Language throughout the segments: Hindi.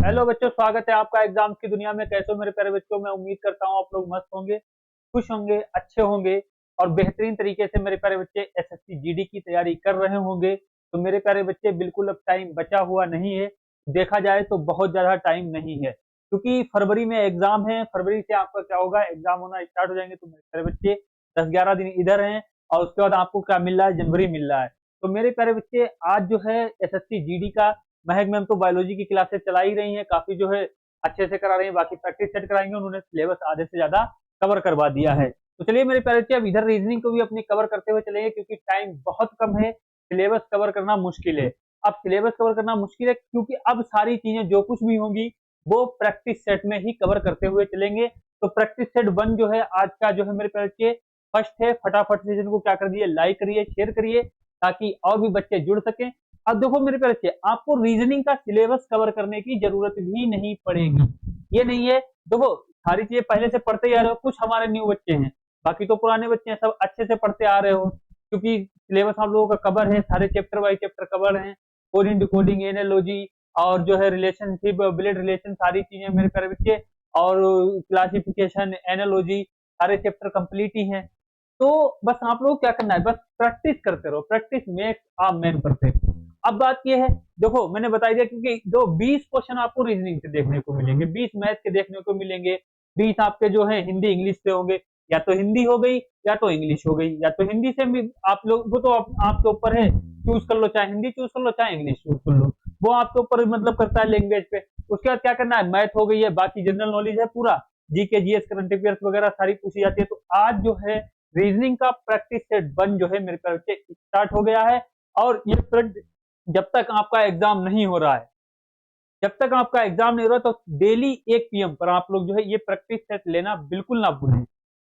हेलो बच्चों, स्वागत है आपका एग्जाम की दुनिया में। कैसे हो मेरे प्यारे बच्चों? मैं उम्मीद करता हूँ आप लोग मस्त होंगे, खुश होंगे, अच्छे होंगे और बेहतरीन तरीके से मेरे प्यारे बच्चे एसएससी जीडी की तैयारी कर रहे होंगे। तो मेरे प्यारे बच्चे बिल्कुल अब टाइम बचा हुआ नहीं है, देखा जाए तो बहुत ज्यादा टाइम नहीं है, क्योंकि फरवरी में एग्जाम है। फरवरी से आपका क्या होगा, एग्जाम होना स्टार्ट हो जाएंगे। तो मेरे प्यारे बच्चे 10-11 दिन इधर हैं और उसके बाद आपको क्या मिल रहा है, जनवरी मिल रहा है। तो मेरे प्यारे बच्चे आज जो है एसएससी जीडी का महक मैम तो बायोलॉजी की क्लासेस चला ही रही हैं, काफी जो है अच्छे से करा रही हैं। बाकी प्रैक्टिस सेट कराएंगे, उन्होंने सिलेबस आधे से ज्यादा कवर करवा दिया है। तो चलिए मेरे प्यारे बच्चे, अब इधर रीजनिंग को भी अपनी कवर करते हुए चलेंगे, क्योंकि टाइम बहुत कम है, सिलेबस कवर करना मुश्किल है। अब सिलेबस कवर करना मुश्किल है क्योंकि अब सारी चीजें जो कुछ भी होंगी वो प्रैक्टिस सेट में ही कवर करते हुए चलेंगे। तो प्रैक्टिस सेट 1 जो है आज का जो है मेरे प्यारे बच्चे फर्स्ट है। फटाफट से को क्या कर दिए, लाइक करिए, शेयर करिए, ताकि और भी बच्चे जुड़ सकें। अब देखो मेरे प्यारे बच्चे, आपको रीजनिंग का सिलेबस कवर करने की जरूरत भी नहीं पड़ेगी। ये नहीं है, देखो सारी चीजें पहले से पढ़ते ही आ रहे हो। कुछ हमारे न्यू बच्चे हैं, बाकी तो पुराने बच्चे हैं, सब अच्छे से पढ़ते आ रहे हो, क्योंकि सिलेबस आप लोगों का कवर है, सारे चैप्टर बाई चैप्टर कवर है। कोडिंग, डिकोडिंग, एनालॉजी और जो है रिलेशनशिप, ब्लड रिलेशन, सारी चीजें मेरे प्यारे बच्चे, और क्लासिफिकेशन, एनालॉजी, सारे चैप्टर कंप्लीट ही हैं। तो बस आप लोग क्या करना है, बस प्रैक्टिस करते रहो। Practice makes a man perfect. अब बात यह है, देखो मैंने बता दिया, क्योंकि जो 20 क्वेश्चन आपको रीजनिंग से देखने को मिलेंगे, 20 मैथ के देखने को मिलेंगे, 20 आपके जो है हिंदी इंग्लिश से होंगे। या तो हिंदी हो गई या तो इंग्लिश हो गई, या तो हिंदी से भी आप लोग, वो तो आपके ऊपर है, चूज कर लो, चाहे हिंदी चूज कर लो चाहे इंग्लिश चूज कर लो, वो आपके ऊपर मतलब करता है लैंग्वेज पे। उसके बाद क्या करना है, मैथ हो गई है, बाकी जनरल नॉलेज है पूरा, जीके जीएस करंट अफेयर्स वगैरह सारी पूछी जाती है। तो आज जो है रीजनिंग का प्रैक्टिस सेट 1 जो है मेरे प्यारे बच्चे स्टार्ट हो गया है। और ये जब तक आपका एग्जाम नहीं हो रहा है, जब तक आपका एग्जाम नहीं हो रहा, तो डेली 1 पीएम पर आप लोग जो है ये प्रैक्टिस सेट लेना बिल्कुल ना भूलें।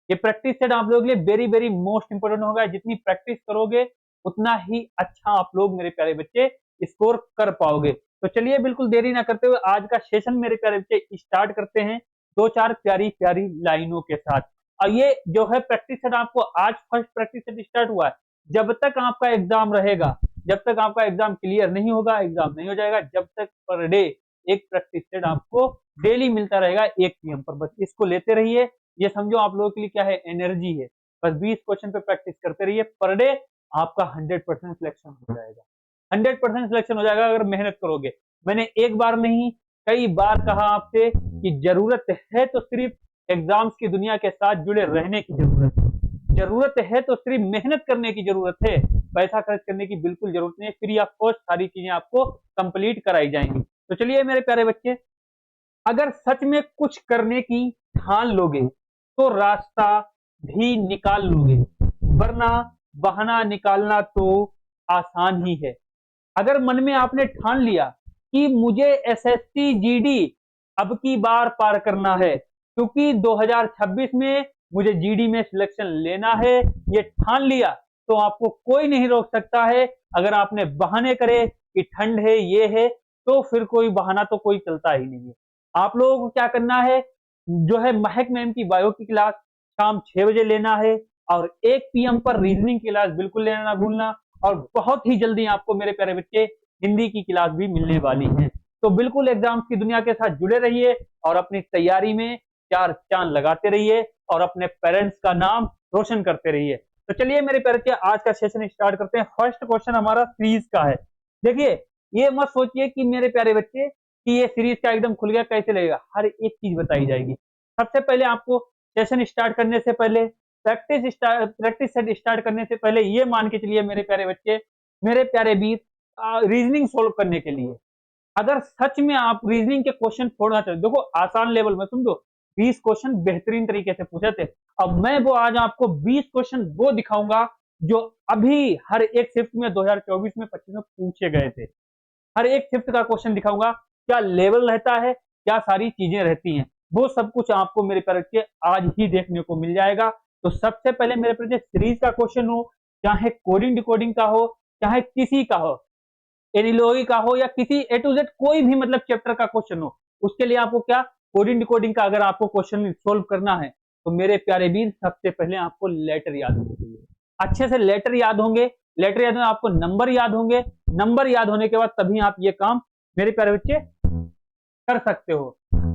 ये प्रैक्टिस सेट आप लोगों के लिए वेरी वेरी मोस्ट इंपोर्टेंट होगा। जितनी प्रैक्टिस करोगे उतना ही अच्छा आप लोग मेरे प्यारे बच्चे स्कोर कर पाओगे। तो चलिए बिल्कुल देरी ना करते हुए आज का सेशन मेरे प्यारे बच्चे स्टार्ट करते हैं, 2-4 प्यारी प्यारी लाइनों के साथ। और ये जो है प्रैक्टिस सेट आपको आज फर्स्ट प्रैक्टिस सेट स्टार्ट हुआ है। जब तक आपका एग्जाम रहेगा, जब तक आपका एग्जाम क्लियर नहीं होगा, एग्जाम नहीं हो जाएगा, जब तक पर डे एक प्रैक्टिस सेट आपको डेली मिलता रहेगा 1 पीएम पर। बस इसको लेते रहिए, ये समझो आप लोगों के लिए क्या है, एनर्जी है। बस 20 क्वेश्चन पे प्रैक्टिस करते रहिए पर डे, आपका 100% सिलेक्शन हो जाएगा। 100% सिलेक्शन हो जाएगा अगर मेहनत करोगे। मैंने एक बार नहीं कई बार कहा आपसे कि जरूरत है तो सिर्फ एग्जाम्स की दुनिया के साथ जुड़े रहने की जरूरत है। जरूरत है तो सिर्फ मेहनत करने की जरूरत है, पैसा खर्च करने की बिल्कुल जरूरत नहीं है। फ्री ऑफ कॉस्ट सारी चीजें आपको कंप्लीट कराई जाएंगी। तो चलिए मेरे प्यारे बच्चे, अगर सच में कुछ करने की ठान लोगे तो रास्ता भी निकाल लोगे, वरना बहाना निकालना तो आसान ही है। अगर मन में आपने ठान लिया कि मुझे एसएससी जीडी अब की बार पार करना है, क्योंकि 2026 में मुझे जीडी में सिलेक्शन लेना है, ये ठान लिया, तो आपको कोई नहीं रोक सकता है। अगर आपने बहाने करे कि ठंड है, ये है, तो फिर कोई बहाना तो कोई चलता ही नहीं है। आप लोगों को क्या करना है, जो है महक मैम की बायो की क्लास शाम 6 बजे लेना है, और 1 पीएम पर रीजनिंग की क्लास बिल्कुल लेना ना भूलना। और बहुत ही जल्दी आपको मेरे प्यारे बच्चे हिंदी की क्लास भी मिलने वाली है। तो बिल्कुल एग्जाम्स की दुनिया के साथ जुड़े रहिए और अपनी तैयारी में 4 चांद लगाते रहिए और अपने पेरेंट्स का नाम रोशन करते रहिए। तो चलिए मेरे प्यारे बच्चे, आज का सेशन स्टार्ट करते हैं। फर्स्ट क्वेश्चन हमारा सीरीज का है। देखिए, ये मत सोचिए कि मेरे प्यारे बच्चे कि ये सीरीज का एकदम खुल गया, कैसे लगेगा, हर एक चीज बताई जाएगी। सबसे पहले आपको सेशन स्टार्ट करने से पहले, प्रैक्टिस सेट स्टार्ट करने से पहले ये मान के चलिए मेरे प्यारे बच्चे, मेरे प्यारे वीर, रीजनिंग सोल्व करने के लिए अगर सच में आप रीजनिंग के क्वेश्चन छोड़ना चाहते, देखो आसान लेवल में समझो, 20 क्वेश्चन बेहतरीन तरीके से पूछे थे। अब मैं वो आज आपको 20 क्वेश्चन वो दिखाऊंगा जो अभी हर एक शिफ्ट में 2024 में 25 में पूछे गए थे। हर एक शिफ्ट का क्वेश्चन दिखाऊंगा, क्या लेवल रहता है, क्या सारी चीजें रहती हैं, वो सब कुछ आपको मेरे प्यारे बच्चे आज ही देखने को मिल जाएगा। तो सबसे पहले मेरे प्यारे बच्चे, सीरीज का क्वेश्चन हो, चाहे कोडिंग डिकोडिंग का हो, चाहे किसी का हो, एनिलॉजी का हो, या किसी ए टू जेड कोई भी मतलब चैप्टर का क्वेश्चन हो, उसके लिए आपको क्या, कोडिंग डिकोडिंग का अगर आपको क्वेश्चन सोल्व करना है, तो मेरे प्यारे वीर सबसे पहले आपको लेटर याद होने चाहिए। अच्छे से लेटर याद होंगे, लेटर याद होंगे, आपको नंबर याद होंगे, नंबर याद होने के बाद तभी आप ये काम मेरे प्यारे बच्चे कर सकते हो।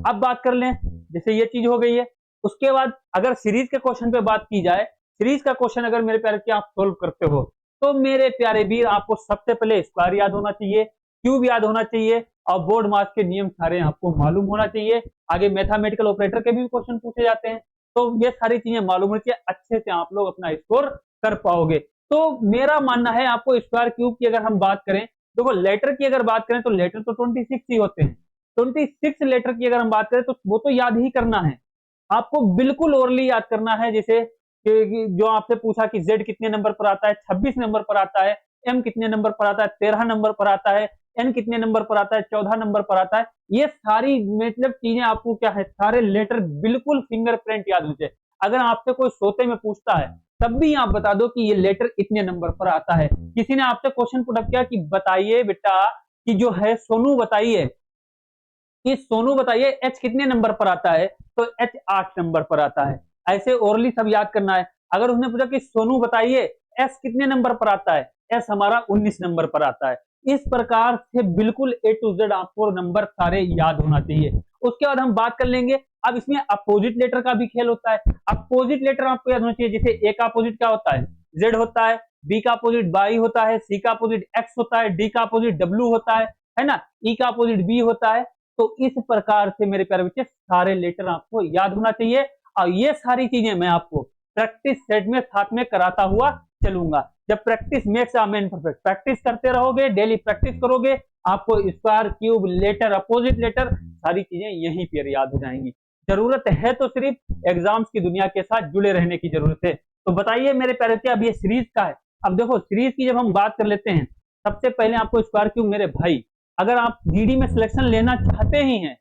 अब बात कर लें, जैसे ये चीज हो गई है, उसके बाद अगर सीरीज के क्वेश्चन पे बात की जाए, सीरीज का क्वेश्चन अगर मेरे प्यारे कि आप सोल्व करते हो, तो मेरे प्यारे वीर आपको सबसे पहले स्क्वायर याद होना चाहिए, क्यूब याद होना चाहिए, और बोर्ड मास के नियम सारे आपको मालूम होना चाहिए। आगे मैथमेटिकल ऑपरेटर के भी क्वेश्चन पूछे जाते हैं, तो ये सारी चीजें मालूम होनी चाहिए, अच्छे से आप लोग अपना स्कोर कर पाओगे। तो मेरा मानना है आपको स्क्वायर क्यूब की अगर हम बात करें, देखो लेटर की अगर बात करें तो लेटर तो 26 ही होते हैं, 26 लेटर की अगर हम बात करें तो वो तो याद ही करना है, आपको बिल्कुल ओरली याद करना है। जैसे जो आपसे पूछा कि जेड कितने नंबर पर आता है, 26 नंबर पर आता है, एम कितने नंबर पर आता है, 13 नंबर पर आता है, एन कितने नंबर पर आता है, 14 नंबर पर आता है। ये सारी मतलब चीजें आपको क्या है, सारे लेटर बिल्कुल फिंगरप्रिंट याद होने चाहिए। अगर आपसे कोई सोते में पूछता है तब भी आप बता दो कि ये लेटर इतने नंबर पर आता है। किसी ने आपसे क्वेश्चन पुट किया कि बताइए बेटा कि जो है सोनू बताइए कि सोनू बताइए एच कितने नंबर पर आता है, तो एच 8 नंबर पर आता है। ऐसे ओरली सब याद करना है। अगर उसने पूछा कि सोनू बताइए एस कितने नंबर पर आता है, एस हमारा 19 नंबर पर आता है। इस प्रकार से बिल्कुल ए टू जेड आपको नंबर सारे याद होना चाहिए। उसके बाद हम बात कर लेंगे, अब इसमें अपोजिट लेटर का भी खेल होता है। अपोजिट लेटर आपको याद होना चाहिए, जैसे ए का अपोजिट क्या होता है, जेड होता है, बी का अपोजिट वाई होता है, सी का अपोजिट एक्स होता है, डी का अपोजिट डब्ल्यू होता है ना, ई का अपोजिट बी होता है। तो इस प्रकार से मेरे प्यारे बच्चे सारे लेटर आपको याद होना चाहिए, और ये सारी चीजें मैं आपको प्रैक्टिस सेट में साथ में कराता हुआ चलूंगा। जब practice makes a man perfect, practice करते रहोगे, डेली प्रैक्टिस करोगे, आपको square cube letter opposite letter सारी चीजें यहीं पर याद हो जाएंगी। जरूरत है तो सिर्फ एग्जाम्स की दुनिया के साथ जुड़े रहने की जरूरत है। तो बताइए मेरे प्यारे बच्चे, अब ये सीरीज का है। अब देखो सीरीज की जब हम बात कर लेते हैं, सबसे पहले आपको स्क्वायर क्यूब मेरे भाई, अगर आप जीडी में सिलेक्शन लेना चाहते ही हैं,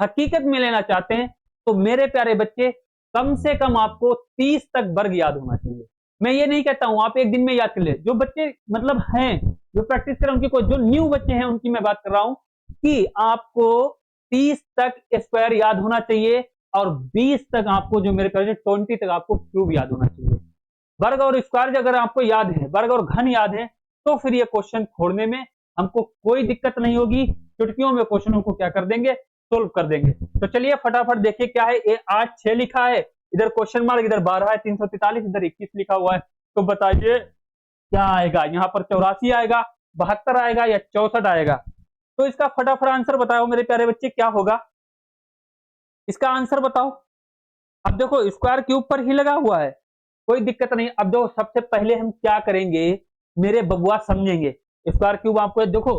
हकीकत में लेना चाहते हैं, तो मेरे प्यारे बच्चे कम से कम आपको 30 तक वर्ग याद होना चाहिए। मैं ये नहीं कहता हूं आप एक दिन में याद कर ले, जो बच्चे मतलब हैं जो प्रैक्टिस करें उनकी, कोई जो न्यू बच्चे हैं उनकी मैं बात कर रहा हूं कि आपको 30 तक स्क्वायर याद होना चाहिए, और 20 तक आपको जो मेरे प्यारे 20 तक आपको क्यूब याद होना चाहिए। वर्ग और स्क्वायर अगर आपको याद है, वर्ग और घन याद है, तो फिर ये क्वेश्चन छोड़ने में हमको कोई दिक्कत नहीं होगी, चुटकियों में क्वेश्चनों को क्या कर देंगे, सोल्व कर देंगे। तो चलिए फटाफट देखिए क्या है, ये 8 6 लिखा है, इधर क्वेश्चन मार्क, इधर 12 है, 343, इधर 21 लिखा हुआ है। तो बताइए क्या आएगा, यहाँ पर 84 आएगा, 72 आएगा, या 64 आएगा? तो इसका फटाफट आंसर बताओ मेरे प्यारे बच्चे, क्या होगा इसका आंसर बताओ। अब देखो स्क्वायर क्यूब पर ही लगा हुआ है, कोई दिक्कत नहीं। अब देखो सबसे पहले हम क्या करेंगे मेरे बबुआ, समझेंगे स्क्वायर क्यूब। आपको देखो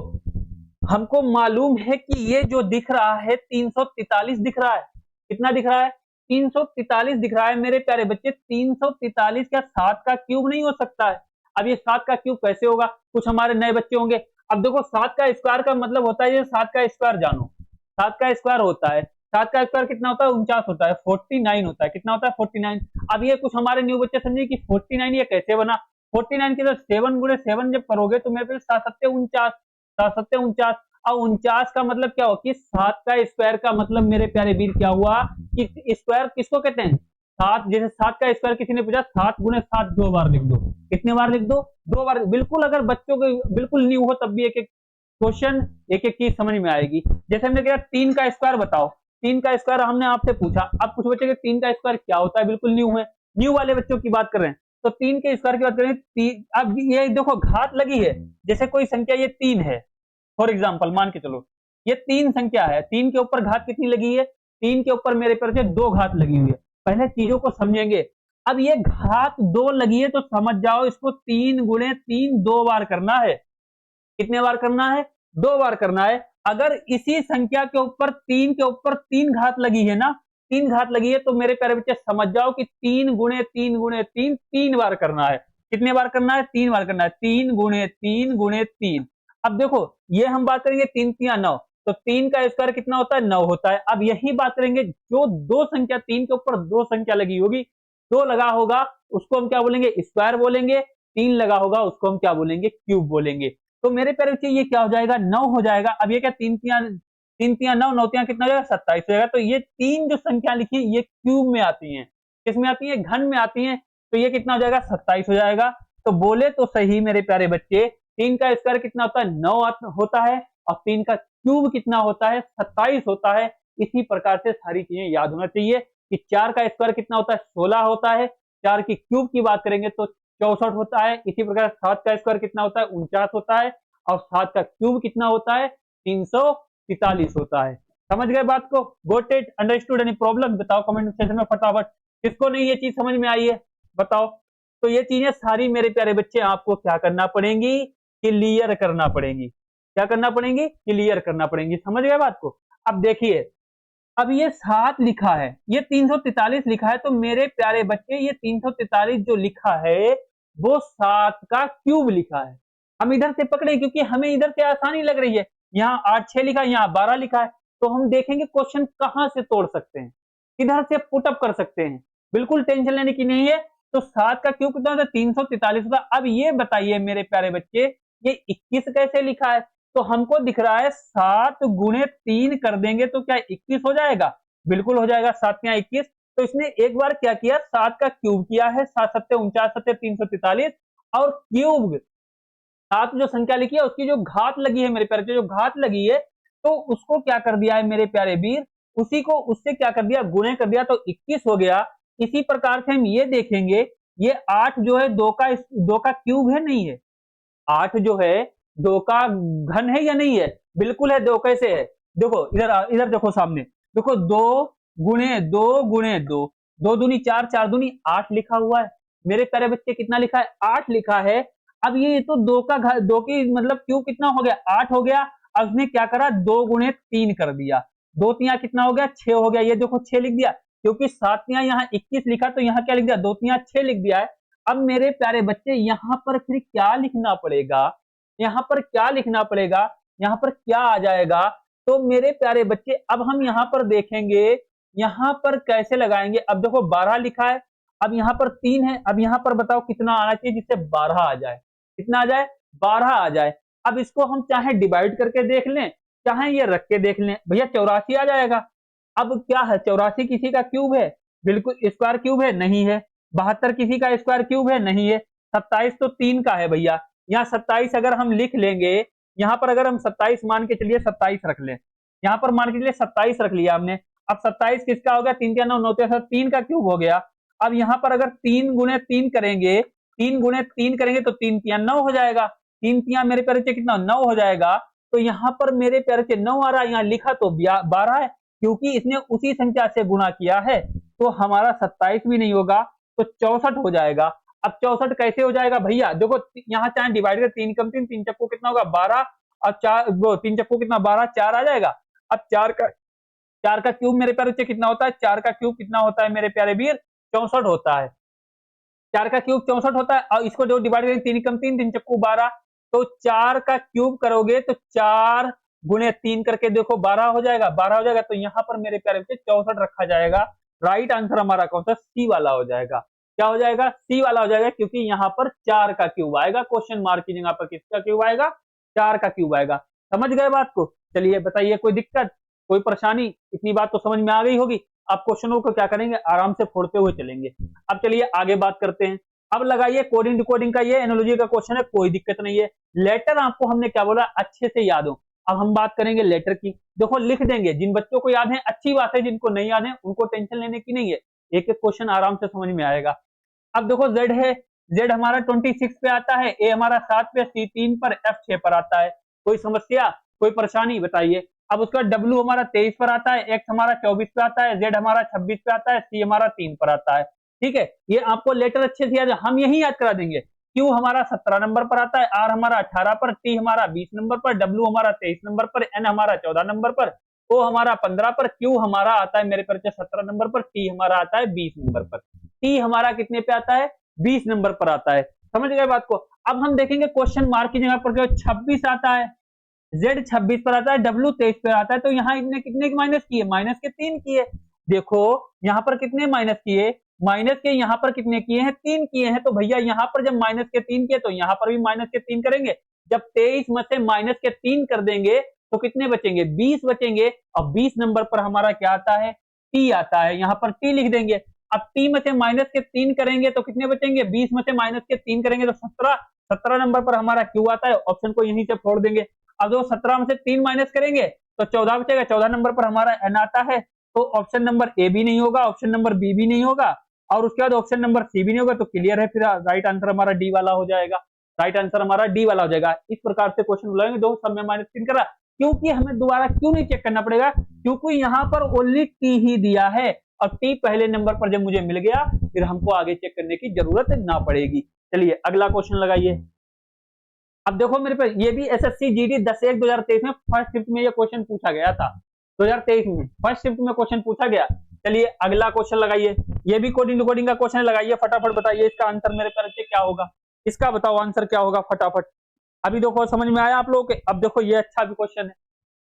हमको मालूम है कि ये जो दिख रहा है 343 दिख रहा है, कितना दिख रहा है, 343 दिख रहा है मेरे प्यारे बच्चे। 343 क्या 7 का क्यूब नहीं हो सकता है? अब ये 7 का क्यूब कैसे होगा, कुछ हमारे नए बच्चे होंगे। अब देखो 7 का स्क्वायर का मतलब होता है, ये 7 का स्क्वायर जानो, 7 का स्क्वायर होता है, 7 का स्क्वायर कितना होता है, 49 होता है, 49 होता है, कितना होता है 49। अब ये कुछ हमारे न्यू बच्चे समझे कि 49 ये कैसे बना, 49 के 7 गुणे 7 जब करोगे तो मेरे पास 7 7 49, 7 7 49, और 49 का मतलब क्या हो कि 7 का स्क्वायर का मतलब मेरे प्यारे वीर क्या हुआ कि स्क्वायर किसको कहते हैं, 7। जैसे 7 का स्क्वायर किसी ने पूछा, 7 गुणे 7 2 बार लिख दो, कितने बार लिख दो, 2 बार। बिल्कुल अगर बच्चों को बिल्कुल न्यू हो तब भी एक एक क्वेश्चन एक एक चीज समझ में आएगी। जैसे हमने कहा 3 का स्क्वायर बताओ, 3 का स्क्वायर हमने आपसे पूछा, अब कुछ बच्चे के 3 का स्क्वायर क्या होता है बिल्कुल न्यू है, न्यू वाले बच्चों की बात कर रहे हैं। तो 3 के स्क्वायर की बात करें, अब ये देखो घात लगी है, जैसे कोई संख्या ये 3 है, फॉर एग्जाम्पल मान के चलो ये 3 संख्या है, 3 के ऊपर घात कितनी लगी है, 3 के ऊपर मेरे पर 2 घात लगी हुई है। पहले चीजों को समझेंगे। अब ये घात 2 लगी है तो समझ जाओ इसको 3 गुणे 3 2 बार करना है। कितने बार करना है, 2 बार करना है। अगर इसी संख्या के ऊपर 3 के ऊपर 3 घात लगी है ना, 3 घात लगी है, तो मेरे प्यारे बच्चे समझ जाओ कि 3 गुणे 3 गुणे 3 3 बार करना है। कितने बार करना है, 3 बार करना है, 3 गुणे 3 गुणे 3। अब देखो ये हम बात करेंगे 3 3 9, तो 3 का स्क्वायर कितना होता है, 9 होता है। अब यही बात करेंगे, जो 2 संख्या 3 के ऊपर 2 संख्या लगी होगी, 2 लगा होगा उसको हम क्या बोलेंगे, स्क्वायर बोलेंगे, 3 लगा होगा उसको हम क्या बोलेंगे, क्यूब बोलेंगे। तो मेरे प्यारे बच्चे ये क्या हो जाएगा, 9 हो जाएगा। अब ये क्या 3 3 9 9 कितना हो जाएगा, 27 हो जाएगा। तो ये 3 जो संख्या लिखी ये क्यूब में आती है, किसमें आती है, घन में आती है। तो ये कितना हो जाएगा, 27 हो जाएगा। तो बोले तो सही मेरे प्यारे बच्चे, 3 का स्क्वायर कितना होता है, 9 होता है, और 3 का क्यूब कितना होता है, 27 होता है। इसी प्रकार से सारी चीजें याद होना चाहिए कि 4 का स्क्वायर कितना होता है, 16 होता है। 4 की क्यूब की बात करेंगे तो 64 होता है। इसी प्रकार 7 का स्क्वायर कितना होता है, 49 होता है। और 7 का क्यूब कितना होता है, 343 होता है। समझ गए बात को? Got it, understood? Any problem बताओ कमेंट सेक्शन में फटाफट। किसको नहीं ये चीज समझ में आई है बताओ। तो ये चीजें सारी मेरे प्यारे बच्चे आपको क्या करना पड़ेंगी, क्लियर करना पड़ेंगी। क्या करना पड़ेंगी, क्लियर करना पड़ेंगी। समझ गए बात को? अब देखिए, अब ये 7 लिखा है, ये 343 लिखा है, तो मेरे प्यारे बच्चे ये 343 जो लिखा है वो 7 का क्यूब लिखा है। हम इधर से पकड़े क्योंकि हमें इधर से आसानी लग रही है। यहाँ 8 6 लिखा है, यहाँ 12 लिखा है, तो हम देखेंगे क्वेश्चन कहां से तोड़ सकते हैं, किधर से पुटअप कर सकते हैं। बिल्कुल टेंशन लेने की नहीं है। तो 7 का क्यूब कितना होता है, 343 होता है। अब ये बताइए मेरे प्यारे बच्चे, ये 21 कैसे लिखा है? तो हमको दिख रहा है 7 गुणे 3 कर देंगे तो क्या 21 हो जाएगा? बिल्कुल हो जाएगा, 7 या 21। तो इसने एक बार क्या किया, 7 का क्यूब किया है, 7 सत्ते 49 सत्ते 343, और क्यूब 7 जो संख्या लिखी है उसकी जो घात लगी है मेरे प्यारे, जो घात लगी है, तो उसको क्या कर दिया है मेरे प्यारे वीर, उसी को उससे क्या कर दिया, गुणे कर दिया, तो 21 हो गया। इसी प्रकार से हम ये देखेंगे, ये 8 जो है 2 का क्यूब है, नहीं है? 8 जो है 2 का घन है या नहीं है? बिल्कुल है। 2 कैसे है, देखो इधर देखो सामने, देखो 2 गुणे 2 गुणे 2, 2 दूनी 4, 4 दूनी 8 लिखा हुआ है। मेरे प्यारे बच्चे कितना लिखा है, 8 लिखा है। अब ये तो 2 की मतलब क्यूब कितना हो गया, 8 हो गया। अब उसने क्या करा, 2 गुणे 3 कर दिया, 2 तिया कितना हो गया, 6 हो गया। ये देखो 6 लिख दिया, क्योंकि 7 तिया यहाँ 21 लिखा, तो यहाँ क्या लिख दिया, 2 तिया 6 लिख दिया है। अब मेरे प्यारे बच्चे यहाँ पर फिर क्या लिखना पड़ेगा, यहाँ पर क्या लिखना पड़ेगा, यहाँ पर क्या आ जाएगा? तो मेरे प्यारे बच्चे अब हम यहाँ पर देखेंगे, यहाँ पर कैसे लगाएंगे। अब देखो 12 लिखा है, अब यहाँ पर 3 है, अब यहाँ पर बताओ कितना आना चाहिए जिससे 12 आ जाए, कितना आ जाए, 12 आ जाए। अब इसको हम चाहे डिवाइड करके देख लें, चाहे ये रख के देख लें, भैया 84 आ जाएगा। अब क्या है, 84 किसी का क्यूब है? बिल्कुल। स्क्वायर क्यूब है? नहीं है। 72 किसी का स्क्वायर क्यूब है? नहीं है। 27 तो 3 का है भैया। यहाँ 27 अगर हम लिख लेंगे, यहाँ पर अगर हम 27 मान के चलिए, 27 रख लें, यहाँ पर मान के चलिए 27 रख लिया हमने। अब 27 किसका हो गया, 3 9 9 3 का क्यूब हो गया। अब यहाँ पर अगर 3 गुणे 3 करेंगे, 3 गुणे 3 करेंगे तो 3 तिया 9 हो जाएगा। 3 तिया मेरे प्यारे बच्चे कितना, 9 हो जाएगा। तो यहाँ पर मेरे प्यारे बच्चे 9 आ रहा है, यहाँ लिखा तो 12 है, क्योंकि इसने उसी संख्या से गुणा किया है। तो हमारा 27 भी नहीं होगा, तो 64 हो जाएगा। अब 64 कैसे हो जाएगा भैया, देखो यहाँ चाहे डिवाइड कर, 3 कम 3, 3 चक्कू कितना होगा, 12, और 4 3 चक्कू कितना, 12, 4 आ जाएगा। अब 4 का क्यूब मेरे प्यारे बच्चे कितना होता है, 4 का क्यूब कितना होता है मेरे प्यारे वीर, 64 होता है। 4 का क्यूब 64 होता है, और इसको जो डिवाइड करेंगे, 3 कम 3, 3 चक्कू 12, तो 4 का क्यूब करोगे तो 4 गुणे 3 करके देखो 12 हो जाएगा, 12 हो जाएगा। तो यहाँ पर मेरे प्यारे बच्चे 64 रखा जाएगा। राइट आंसर हमारा कौन सा, सी वाला हो जाएगा। क्या हो जाएगा, सी वाला हो जाएगा, क्योंकि यहाँ पर 4 का क्यूब आएगा। क्वेश्चन मार्क की जगह पर किसका क्यूब आएगा, 4 का क्यूब आएगा। समझ गए बात को? चलिए बताइए, कोई दिक्कत, कोई परेशानी? इतनी बात तो समझ में आ गई होगी। आप क्वेश्चनों को क्या करेंगे, आराम से फोड़ते हुए चलेंगे। अब चलिए आगे बात करते हैं। अब लगाइए कोडिंग डिकोडिंग का, ये एनालॉजी का क्वेश्चन है, कोई दिक्कत नहीं है। लेटर आपको हमने क्या बोला, अच्छे से याद हो। अब हम बात करेंगे लेटर की। देखो लिख देंगे, जिन बच्चों को याद है अच्छी बात है, जिनको नहीं याद है उनको टेंशन लेने की नहीं है, एक एक क्वेश्चन आराम से समझ में आएगा। अब देखो Z है, Z हमारा 26 पे आता है, A हमारा 7 पे, C 3 पर, F 6 पर आता है। कोई समस्या, कोई परेशानी बताइए। अब उसका W हमारा 23 पर आता है, X हमारा 24 पे आता है, Z हमारा 26 पे आता है, C हमारा 3 पर आता है। ठीक है, ये आपको लेटर अच्छे से याद है, हम यही याद करा देंगे। Q हमारा 17 नंबर पर आता है, R हमारा 18 पर, T हमारा 20 नंबर पर, W हमारा 23 नंबर पर, N हमारा 14 नंबर पर, O हमारा 15 पर, Q हमारा आता है मेरे परिचय 17 नंबर पर, T हमारा आता है 20 नंबर पर। T हमारा कितने पे आता है, 20 नंबर पर आता है। समझ गए बात को? अब हम देखेंगे क्वेश्चन मार्क की जगह पर 26 आता है, Z 26 पर आता है, W 23 पर आता है। तो यहाँ इतने कितने माइनस किए, माइनस के 3 किए। देखो यहाँ पर कितने माइनस किए, माइनस के यहाँ पर कितने किए हैं, 3 किए हैं। तो भैया यहाँ पर जब माइनस के 3 किए, तो यहाँ पर भी माइनस के 3 करेंगे। जब 23 में से माइनस के 3 कर देंगे तो कितने बचेंगे, 20 बचेंगे। और 20 नंबर पर हमारा क्या आता है, T आता है। यहाँ पर T लिख देंगे। अब T में से माइनस के 3 करेंगे तो कितने बचेंगे, 20 में से माइनस के 3 करेंगे तो 17 नंबर पर हमारा Q आता है। ऑप्शन को यहीं से फोड़ देंगे। अब जो 17 में से 3 माइनस करेंगे तो 14 बचेगा, 14 नंबर पर हमारा एन आता है, तो ऑप्शन नंबर ए भी नहीं होगा, ऑप्शन नंबर बी भी नहीं होगा, और उसके बाद ऑप्शन नंबर सी भी नहीं होगा, तो क्लियर है, फिर राइट आंसर हमारा डी वाला हो जाएगा। राइट आंसर हमारा डी वाला हो जाएगा। इस प्रकार से क्वेश्चन बुलाएंगे जो सब में -3 करा, क्योंकि हमें दोबारा क्यों नहीं चेक करना पड़ेगा, क्योंकि यहाँ पर ओनली टी ही दिया है, और टी पहले नंबर पर जब मुझे मिल गया फिर हमको आगे चेक करने की जरूरत ना पड़ेगी। चलिए अगला क्वेश्चन लगाइए। अब देखो मेरे पे ये भी एसएससी जीडी 10/1/2023 में फर्स्ट शिफ्ट में ये क्वेश्चन पूछा गया था, 2023 में फर्स्ट शिफ्ट में क्वेश्चन पूछा गया। चलिए अगला क्वेश्चन लगाइए, ये भी कोडिंग डिकोडिंग का क्वेश्चन लगाइए, फटाफट बताइए इसका आंसर मेरे पर क्या होगा, इसका बताओ आंसर क्या होगा फटाफट। अभी देखो समझ में आया आप लोगों के। अब देखो ये अच्छा भी क्वेश्चन है,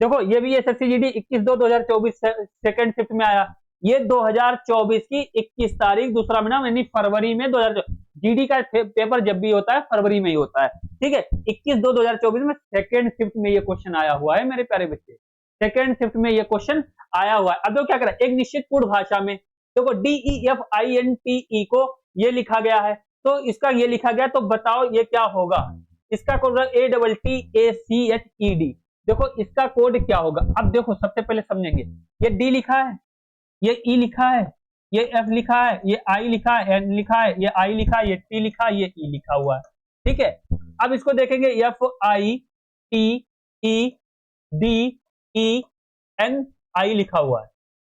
देखो ये भी एसएससी जीडी 21/2/2024 सेकंड शिफ्ट में आया, ये 2024 की 21 तारीख दूसरा महीना यानी फरवरी में 2024। जीडी का पेपर जब भी होता है फरवरी में ही होता है, ठीक है। 21/2/2024 में सेकंड शिफ्ट में ये क्वेश्चन आया हुआ है मेरे प्यारे बच्चे, सेकंड शिफ्ट में ये क्वेश्चन आया हुआ है। अब देखो क्या करा, एक निश्चित पूर्ण भाषा में देखो DEFINTE को ये लिखा गया है, तो इसका ये लिखा गया, तो बताओ ये क्या होगा, इसका कोड ATTACHED, देखो इसका कोड क्या होगा। अब देखो सबसे पहले समझेंगे, ये डी लिखा है, ये ई लिखा है, ये एफ लिखा है, ये आई लिखा है, एन लिखा है, ये आई लिखा है, ये टी लिखा है, ये ई लिखा हुआ है, ठीक है। अब इसको देखेंगे FITEDENI लिखा हुआ है,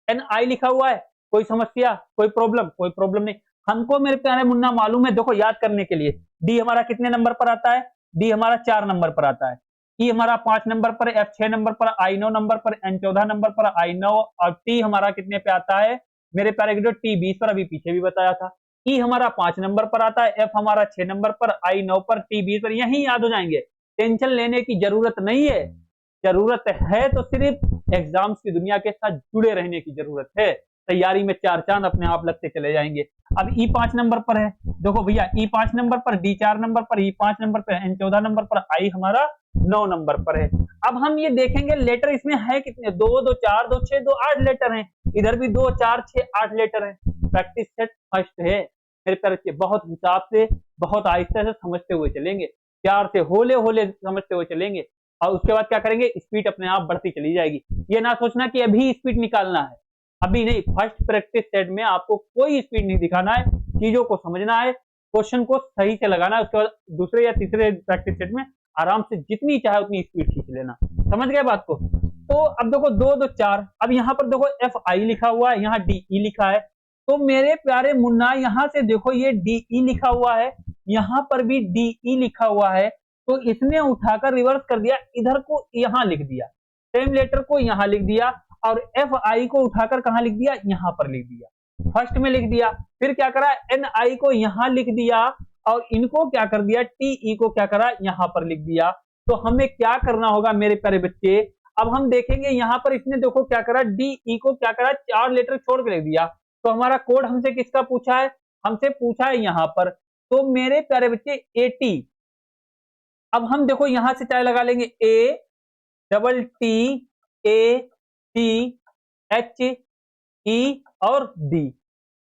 NI लिखा हुआ है, कोई समस्या कोई प्रॉब्लम नहीं। हमको मेरे प्यारे मुन्ना मालूम है, देखो याद करने के लिए, डी हमारा कितने नंबर पर आता है, डी हमारा 4 नंबर पर आता है, ई हमारा 5 नंबर पर, एफ 6 नंबर पर, आई 9 नंबर पर, एन 14 नंबर पर, आई 9, और टी हमारा कितने पे आता है मेरे प्यारे टी 20 पर, अभी पीछे भी बताया था। ई हमारा 5 नंबर पर आता है, एफ हमारा 6 नंबर पर, आई 9 पर, टी 20 पर, यही याद हो जाएंगे, टेंशन लेने की जरूरत नहीं है। जरूरत है तो सिर्फ एग्जाम्स की दुनिया के साथ जुड़े रहने की जरूरत है, तैयारी में 4 चांद अपने आप लगते चले जाएंगे। अब ई 5 नंबर पर है, देखो भैया ई 5 नंबर पर, डी 4 नंबर पर, ई 5 नंबर पर, एन 14 नंबर पर, आई हमारा 9 नंबर पर है। अब हम ये देखेंगे लेटर इसमें है कितने, 2 2 4 2 6 2 8 लेटर हैं, इधर भी 2 4 6 8 लेटर हैं। प्रैक्टिस सेट फर्स्ट है मेरे प्यारे बच्चे, बहुत हिसाब से बहुत आहिस्ते से समझते हुए चलेंगे, प्यार से होले होले समझते हुए चलेंगे, और उसके बाद क्या करेंगे, स्पीड अपने आप बढ़ती चली जाएगी। ये ना सोचना कि अभी स्पीड निकालना है, अभी नहीं, फर्स्ट प्रैक्टिस सेट में आपको कोई स्पीड नहीं दिखाना है, चीजों को समझना है, क्वेश्चन को सही से लगाना है, उसके बाद दूसरे या तीसरे प्रैक्टिस सेट में आराम से जितनी चाहे उतनी स्पीड खींच लेना। समझ गए बात को। तो अब देखो 2 2 4, अब यहाँ पर देखो FI लिखा हुआ है, यहाँ DE लिखा है, तो मेरे प्यारे मुन्ना यहाँ से देखो ये DE लिखा हुआ है, यहाँ पर भी DE लिखा हुआ है, तो इसने उठाकर रिवर्स कर दिया, इधर को यहाँ लिख दिया, सेम लेटर को यहाँ लिख दिया, और FI को उठाकर कहाँ लिख दिया, यहाँ पर लिख दिया, फर्स्ट में लिख दिया। फिर क्या करा, NI को यहाँ लिख दिया, और इनको क्या कर दिया, TE को क्या करा, यहाँ पर लिख दिया। तो हमें क्या करना होगा मेरे प्यारे बच्चे, अब हम देखेंगे यहाँ पर इसने देखो क्या करा, DE को क्या करा, 4 लेटर छोड़ के लिख दिया। तो हमारा कोड हमसे किसका पूछा है, हमसे पूछा है यहाँ पर, तो मेरे प्यारे बच्चे AT। अब हम देखो यहां से चाहे लगा लेंगे ATTACHE और D,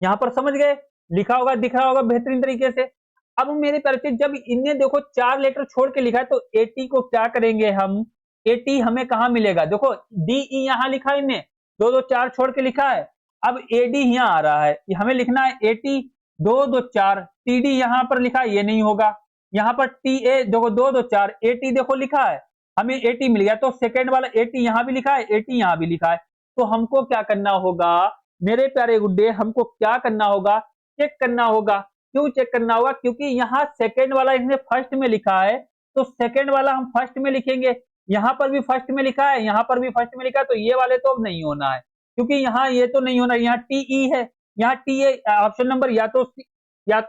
यहां पर समझ गए, लिखा होगा दिख रहा होगा बेहतरीन तरीके से। अब मेरे प्यारे बच्चे जब इनने देखो 4 लेटर छोड़ के लिखा है, तो AT को क्या करेंगे हम, AT हमें कहां मिलेगा, देखो DE यहां लिखा है, इनने 2 2 4 छोड़ के लिखा है, अब AD यहां आ रहा है, हमें लिखना है AT 2 2 4, TD यहां पर लिखा है, ये नहीं होगा, यहाँ पर TA देखो 2 2 4, AT देखो लिखा है, हमें AT मिल गया, तो सेकेंड वाला AT यहाँ भी लिखा है, AT यहाँ भी लिखा है। तो हमको क्या करना होगा मेरे प्यारे गुड्डे, हमको क्या करना होगा, चेक करना होगा। क्यों चेक करना होगा, क्योंकि यहाँ सेकेंड वाला इसने फर्स्ट में लिखा है, तो सेकेंड वाला हम फर्स्ट में लिखेंगे, यहाँ पर भी फर्स्ट में लिखा है, यहाँ पर भी फर्स्ट में लिखा है, तो ये वाले तो अब नहीं होना है, क्योंकि यहाँ ये तो नहीं होना, यहाँ TE है, यहाँ TA ऑप्शन नंबर या तो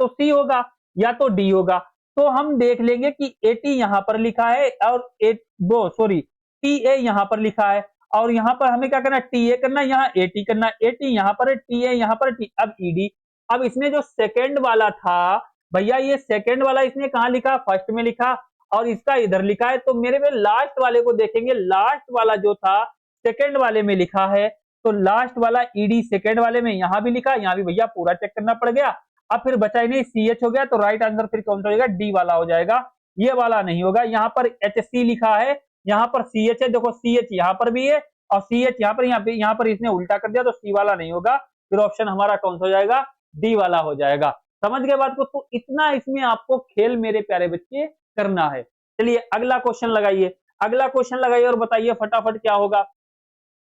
C होगा या तो D होगा। तो हम देख लेंगे कि AT यहाँ पर लिखा है, और TA यहाँ पर लिखा है, और यहाँ पर हमें क्या करना है, TA करना, यहाँ AT करना, AT यहाँ पर है, TA यहाँ पर T, अब ED। अब इसने जो सेकेंड वाला था भैया, ये सेकेंड वाला इसने कहाँ लिखा, फर्स्ट में लिखा, और इसका इधर लिखा है, तो मेरे में लास्ट वाले को देखेंगे, लास्ट वाला जो था सेकेंड वाले में लिखा है, तो लास्ट वाला ED सेकेंड वाले में यहाँ भी लिखा, यहाँ भी भैया पूरा चेक करना पड़ गया। अब फिर बचा ही नहीं, CH हो गया, तो राइट आंसर फिर कौन सा हो जाएगा, D वाला हो जाएगा, ये वाला नहीं होगा। यहाँ पर HC लिखा है, यहाँ पर सी एच है, देखो सी एच यहाँ पर भी है और सी एच यहाँ पर इसने उल्टा कर दिया तो सी वाला नहीं होगा, फिर ऑप्शन हमारा कौन सा हो जाएगा, डी वाला हो जाएगा। समझ गए बात को? तो इतना इसमें आपको खेल मेरे प्यारे बच्चे करना है। चलिए अगला क्वेश्चन लगाइए, अगला क्वेश्चन लगाइए और बताइए फटाफट क्या होगा।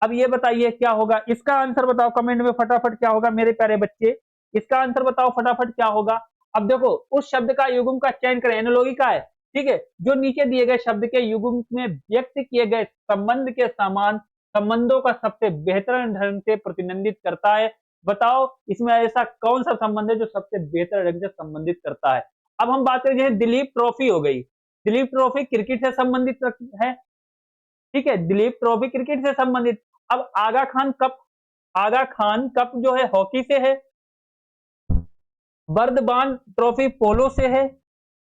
अब ये बताइए क्या होगा, इसका आंसर बताओ कमेंट में फटाफट क्या होगा मेरे प्यारे बच्चे, इसका आंसर बताओ फटाफट क्या होगा। अब देखो उस शब्द का युग्म का चयन करें, एनालॉगी का है, ठीक है, जो नीचे दिए गए शब्द के युग्म में व्यक्त किए गए संबंध के समान संबंधों का सबसे बेहतर ढंग से प्रतिनिधित्व करता है। बताओ इसमें ऐसा कौन सा संबंध है जो सबसे बेहतर ढंग से संबंधित करता है। अब हम बात करें, जैसे दिलीप ट्रॉफी हो गई, दिलीप ट्रॉफी क्रिकेट से संबंधित है, ठीक है, दिलीप ट्रॉफी क्रिकेट से संबंधित। अब आगा खान कप, आगा खान कप जो है हॉकी से है, बर्दबान ट्रॉफी पोलो से है,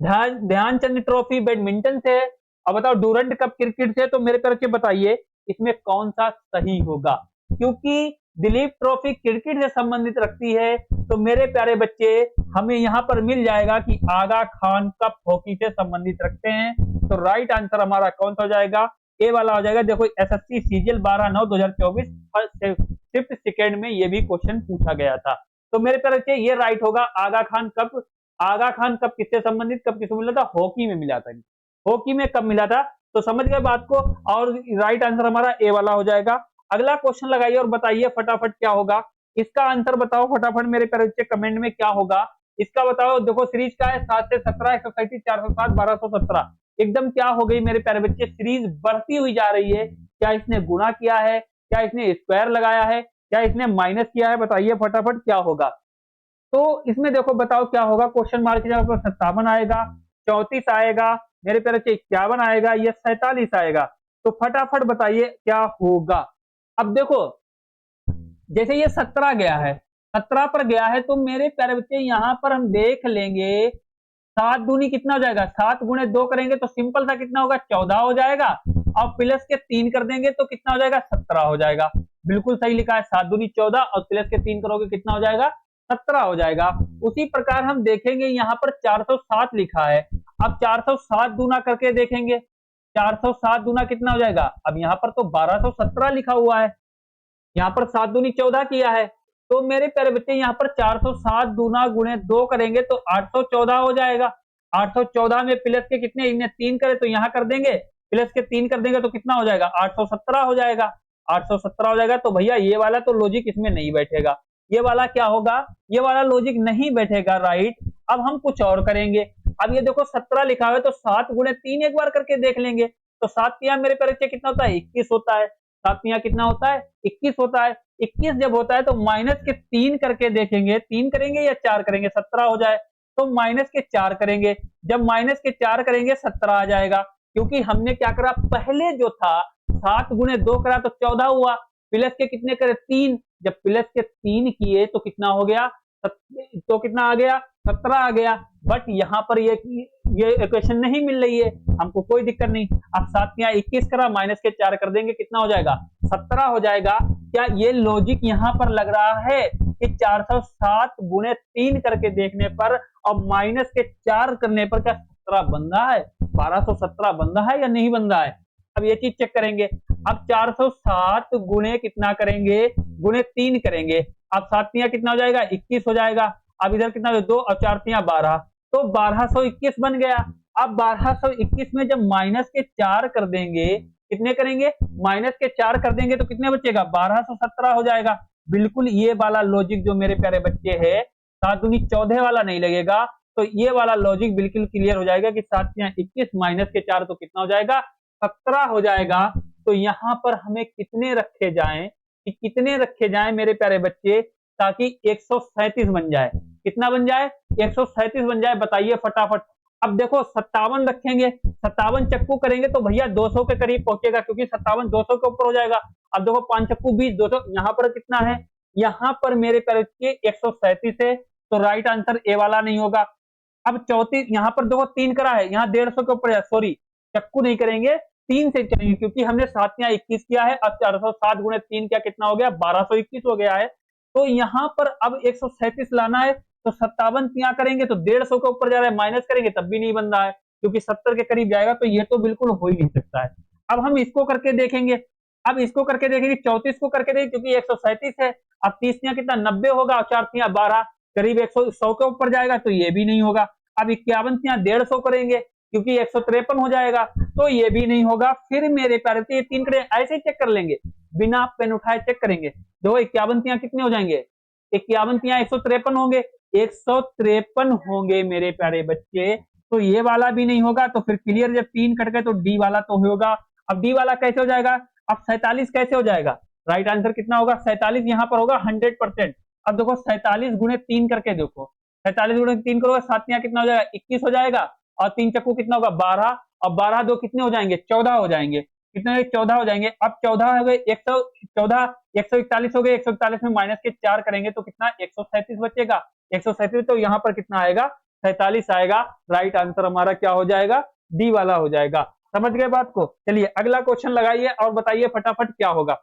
ध्यानचंद ट्रॉफी बैडमिंटन से है। अब बताओ डूरंट कप क्रिकेट से। तो मेरे प्यारे बच्चे बताइए इसमें कौन सा सही होगा, क्योंकि दिलीप ट्रॉफी क्रिकेट से संबंधित रखती है तो मेरे प्यारे बच्चे हमें यहां पर मिल जाएगा कि आगा खान कप हॉकी से संबंधित रखते हैं। तो राइट आंसर हमारा कौन सा हो जाएगा, ए वाला हो जाएगा। देखो एसएससी सीजीएल 12/9/2024 शिफ्ट सेकेंड में ये भी क्वेश्चन पूछा गया था। तो मेरे प्यारे बच्चे ये राइट होगा। आगा खान कप, आगा खान कप किससे संबंधित, कब किससे मिला था, हॉकी में मिला था, हॉकी में कब मिला था। तो समझ गए बात को, और राइट आंसर हमारा ए वाला हो जाएगा। अगला क्वेश्चन लगाइए और बताइए फटाफट क्या होगा, इसका आंसर बताओ फटाफट मेरे प्यारे बच्चे कमेंट में क्या होगा, इसका बताओ। देखो सीरीज का है 7 से 17, 137, 407, 1217, एकदम क्या हो गई मेरे प्यारे बच्चे, सीरीज बढ़ती हुई जा रही है। क्या इसने गुणा किया है, क्या इसने स्क्वायर लगाया है, क्या इसने माइनस किया है, बताइए फटाफट क्या होगा। तो इसमें देखो बताओ क्या होगा, क्वेश्चन मार्क की जगह पर 57 आएगा, 34 आएगा, मेरे प्यारे बच्चे 51 आएगा, या 47 आएगा। तो फटाफट बताइए क्या होगा। अब देखो जैसे ये 17 गया है, 17 पर गया है, तो मेरे प्यारे बच्चे यहां पर हम देख लेंगे 7 दूनी कितना हो जाएगा, 7 गुणे 2 करेंगे तो सिंपल सा कितना होगा, 14 हो जाएगा, और प्लस के 3 कर देंगे तो कितना हो जाएगा, 17 हो जाएगा। बिल्कुल सही लिखा है, 7 दूनी 14 और प्लस के 3 करोगे कितना हो जाएगा, 17 हो जाएगा। उसी प्रकार हम देखेंगे यहाँ पर 407 लिखा है, अब 407 दूना करके देखेंगे, 407 दूना कितना हो जाएगा। अब यहाँ पर तो 1217 लिखा हुआ है, यहाँ पर 7 दूनी 14 किया है, तो मेरे प्यारे बच्चे यहाँ पर 407 दूना गुणे 2 करेंगे तो 814 हो जाएगा। 814 में प्लस के कितने, इन्हें 3 करे तो यहाँ कर देंगे, प्लस के 3 कर देंगे तो कितना हो जाएगा, 817 हो जाएगा। 817 हो जाएगा। तो भैया ये वाला तो लॉजिक इसमें नहीं बैठेगा, ये वाला क्या होगा, ये वाला लॉजिक नहीं बैठेगा, राइट। अब हम कुछ और करेंगे। अब ये देखो 17 लिखा हुआ है तो 7 गुणे 3 एक बार करके देख लेंगे, तो 7 तिया मेरे प्यारे बच्चे कितना होता है, 21 होता है। 7 तिया कितना होता है, 21 होता है। 21 जब होता है तो माइनस के 3 करके देखेंगे, 3 करेंगे या 4 करेंगे, 17 हो जाए, तो माइनस के 4 करेंगे, जब माइनस के 4 करेंगे 17 आ जाएगा, क्योंकि हमने क्या करा, पहले जो था 7 गुणे 2 करा तो 14 हुआ, प्लस के कितने करे, 3, जब प्लस के 3 किए तो कितना हो गया, तो कितना आ गया, 17 आ गया। बट यहाँ पर ये इक्वेशन नहीं मिल रही है, हमको कोई दिक्कत नहीं। अब 7 या 21 करा, माइनस के 4 कर देंगे, कितना हो जाएगा, 17 हो जाएगा। क्या ये लॉजिक यहाँ पर लग रहा है कि 407 गुणे 3 करके देखने पर और माइनस के 4 करने पर क्या 17 बन रहा है, 1217 बन रहा है या नहीं बन रहा है। अब ये चीज चेक करेंगे। अब 407 गुणे कितना करेंगे, गुणे 3 करेंगे, अब 7 तिया कितना हो जाएगा, 21 हो जाएगा। अब इधर कितना 2 और 4 तिया 12, तो 1221 बन गया। अब 1221 में जब माइनस के 4 कर देंगे, कितने करेंगे, माइनस के 4 कर देंगे तो कितने बचेगा, 1217 हो जाएगा। बिल्कुल ये वाला लॉजिक जो मेरे प्यारे बच्चे है 7 दूनी 14 वाला नहीं लगेगा, तो ये वाला लॉजिक बिल्कुल क्लियर हो जाएगा कि 7 तिया 21 माइनस के 4 तो कितना हो जाएगा, 17 हो जाएगा। तो यहां पर हमें कितने रखे जाएं, कि कितने रखे जाएं मेरे प्यारे बच्चे, ताकि 137 बन जाए, कितना बन जाए, 137 बन जाए, बताइए फटाफट। अब देखो 57 रखेंगे, 57 चक्कू करेंगे तो भैया 200 के करीब पहुंचेगा, क्योंकि 57 200 के ऊपर हो जाएगा। अब देखो 5 चक्कू 20, 200, यहाँ पर कितना है, यहाँ पर मेरे प्यारे बच्चे 137 है, तो राइट आंसर ए वाला नहीं होगा। अब 34, यहाँ पर देखो 3 करा है, यहाँ 150 के ऊपर, सॉरी चक्कू नहीं करेंगे, 3 से चलेंगे, क्योंकि हमने 7 या 21 किया है। अब 407 गुणे 3 क्या कितना हो गया, 1221 हो गया है। तो यहाँ पर अब 137 लाना है, तो 57 तिया करेंगे तो 150 के ऊपर जा रहा है, माइनस करेंगे तब भी नहीं बन रहा है, क्योंकि 70 के करीब जाएगा, तो ये तो बिल्कुल हो ही नहीं सकता है। अब हम इसको करके देखेंगे, अब इसको करके देखेंगे, 34 को करके देखेंगे क्योंकि 137 है। अब 30 कितना 90 होगा और 4 12 करीब 100 के ऊपर जाएगा, तो ये भी नहीं होगा। अब 51 150 करेंगे क्योंकि 153 हो जाएगा, तो ये भी नहीं होगा। फिर मेरे प्यारे ये 3 करें, ऐसे ही चेक कर लेंगे, बिना पेन उठाए चेक करेंगे। देखो 51 कितने हो जाएंगे, 51 153 होंगे, 153 होंगे मेरे प्यारे बच्चे। तो ये वाला भी नहीं होगा, तो फिर क्लियर, जब 3 कट गए तो डी वाला तो होगा। अब डी वाला कैसे हो जाएगा, अब 47 कैसे हो जाएगा, राइट आंसर कितना होगा 47, यहां पर होगा 100%। अब देखो 47 गुणे 3 करके देखो, 47 गुणे 3 करोगे, 7 कितना हो जाएगा 21 हो जाएगा, और 3 चक्कू कितना होगा 12, और 12 2 कितने हो जाएंगे 14 हो जाएंगे, कितने 14 हो जाएंगे। अब 14 हो गए 114, 141 हो गए, 141 में माइनस के 4 करेंगे तो कितना 137 बचेगा, 137, तो यहाँ पर कितना आएगा 47 आएगा। राइट आंसर हमारा क्या हो जाएगा, डी वाला हो जाएगा। समझ गए बात को। चलिए अगला क्वेश्चन लगाइए और बताइए फटाफट क्या होगा।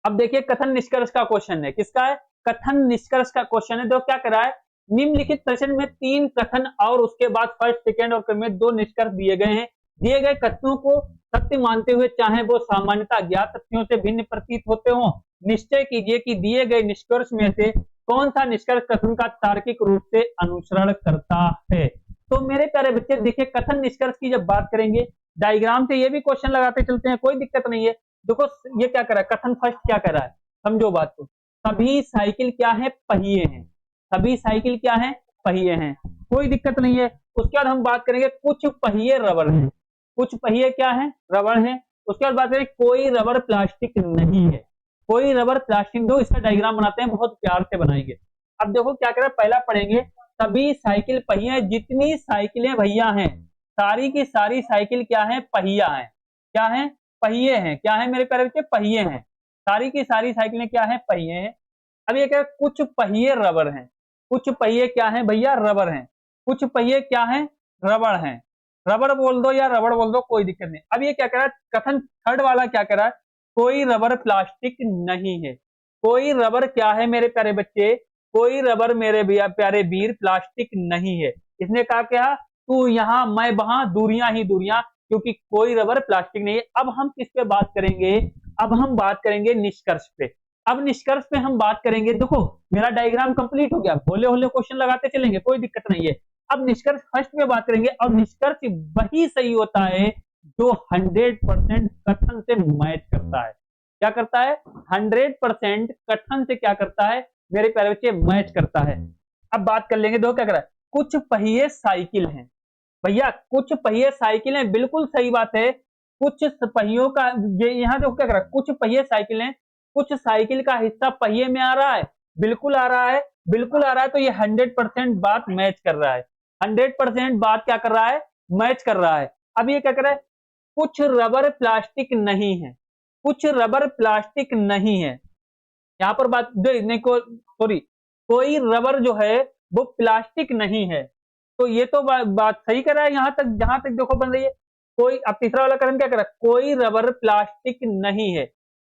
अब देखिए कथन निष्कर्ष का क्वेश्चन है, किसका है, कथन निष्कर्ष का क्वेश्चन है। तो क्या करा है, निम्नलिखित प्रश्न में 3 कथन और उसके बाद फर्स्ट सेकंड और क्रम में 2 निष्कर्ष दिए गए हैं। दिए गए कथनों को सत्य मानते हुए चाहे वो सामान्यतः ज्ञात तथ्यों से भिन्न प्रतीत होते हो, निश्चय कीजिए कि दिए गए निष्कर्ष में से कौन सा निष्कर्ष कथन का तार्किक रूप से अनुसरण करता है। तो मेरे प्यारे बच्चे देखिए, कथन निष्कर्ष की जब बात करेंगे, डायग्राम से ये भी क्वेश्चन लगाते चलते हैं, कोई दिक्कत नहीं है। देखो ये क्या कर रहा है, कथन फर्स्ट क्या कर रहा है, समझो बात को। सभी साइकिल क्या है, पहिए हैं, सभी साइकिल क्या है, पहिए हैं, कोई दिक्कत नहीं है। उसके बाद हम बात करेंगे कुछ पहिए रबर हैं, कुछ पहिए क्या है, रबर हैं। उसके बाद बात करेंगे कोई रबर प्लास्टिक नहीं है, कोई रबर प्लास्टिक, दो इसका डायग्राम बनाते हैं, बहुत प्यार से बनाएंगे। अब देखो क्या कर रहा है, पहला पढ़ेंगे सभी साइकिल पहिए, जितनी साइकिलें भैया हैं सारी की सारी साइकिल क्या है, पहिया है, क्या है, पहिए हैं, क्या है मेरे प्यारे बच्चे, पहिए हैं, सारी की सारी साइकिलें क्या है, पहिए हैं। अब ये क्या, कुछ पहिए रबर हैं, कुछ पहिए क्या है भैया, रबर हैं, कुछ पहिए क्या है, रबड़ हैं, रबड़ बोल दो या रबड़ बोल दो, कोई दिक्कत नहीं। अब ये क्या कह रहा है, कथन थर्ड वाला क्या कह रहा है, कोई रबर प्लास्टिक नहीं है, कोई रबर क्या है मेरे प्यारे बच्चे, कोई रबर मेरे प्यारे वीर प्लास्टिक नहीं है। इसने कहा क्या, तू यहां मैं वहां, दूरियां ही दूरियां, क्योंकि कोई रबर प्लास्टिक नहीं है। अब हम किस पे बात करेंगे, अब हम बात करेंगे निष्कर्ष पे। अब निष्कर्ष पे हम बात करेंगे, देखो मेरा डायग्राम कंप्लीट हो गया, होले होले क्वेश्चन लगाते चलेंगे, कोई दिक्कत नहीं है। अब निष्कर्ष फर्स्ट में बात करेंगे, और निष्कर्ष वही सही होता है जो 100% कथन से मैच करता है। क्या करता है, 100% कथन से क्या करता है मेरे प्यारे बच्चे, मैच करता है। अब बात कर लेंगे, दो क्या कर रहा है, कुछ पहिए साइकिल हैं भैया, कुछ पहिए साइकिल हैं, बिल्कुल सही बात है। कुछ पहियों का, ये यहाँ देखो क्या कर रहा है, कुछ पहिए साइकिल हैं, कुछ साइकिल का हिस्सा पहिए में आ रहा है, बिल्कुल आ रहा है, बिल्कुल आ रहा है, तो ये 100% बात मैच कर रहा है, 100% बात क्या कर रहा है, मैच कर रहा है। अब ये क्या कर रहा है, कुछ रबर प्लास्टिक नहीं है, कुछ रबर प्लास्टिक नहीं है, यहां पर बात सॉरी, कोई रबर जो है वो प्लास्टिक नहीं है, तो ये तो बात सही कर रहा है यहां तक, जहां तक देखो बन रही है। कोई, अब तीसरा वाला कथन क्या कर रहा है, कोई रबर प्लास्टिक नहीं है,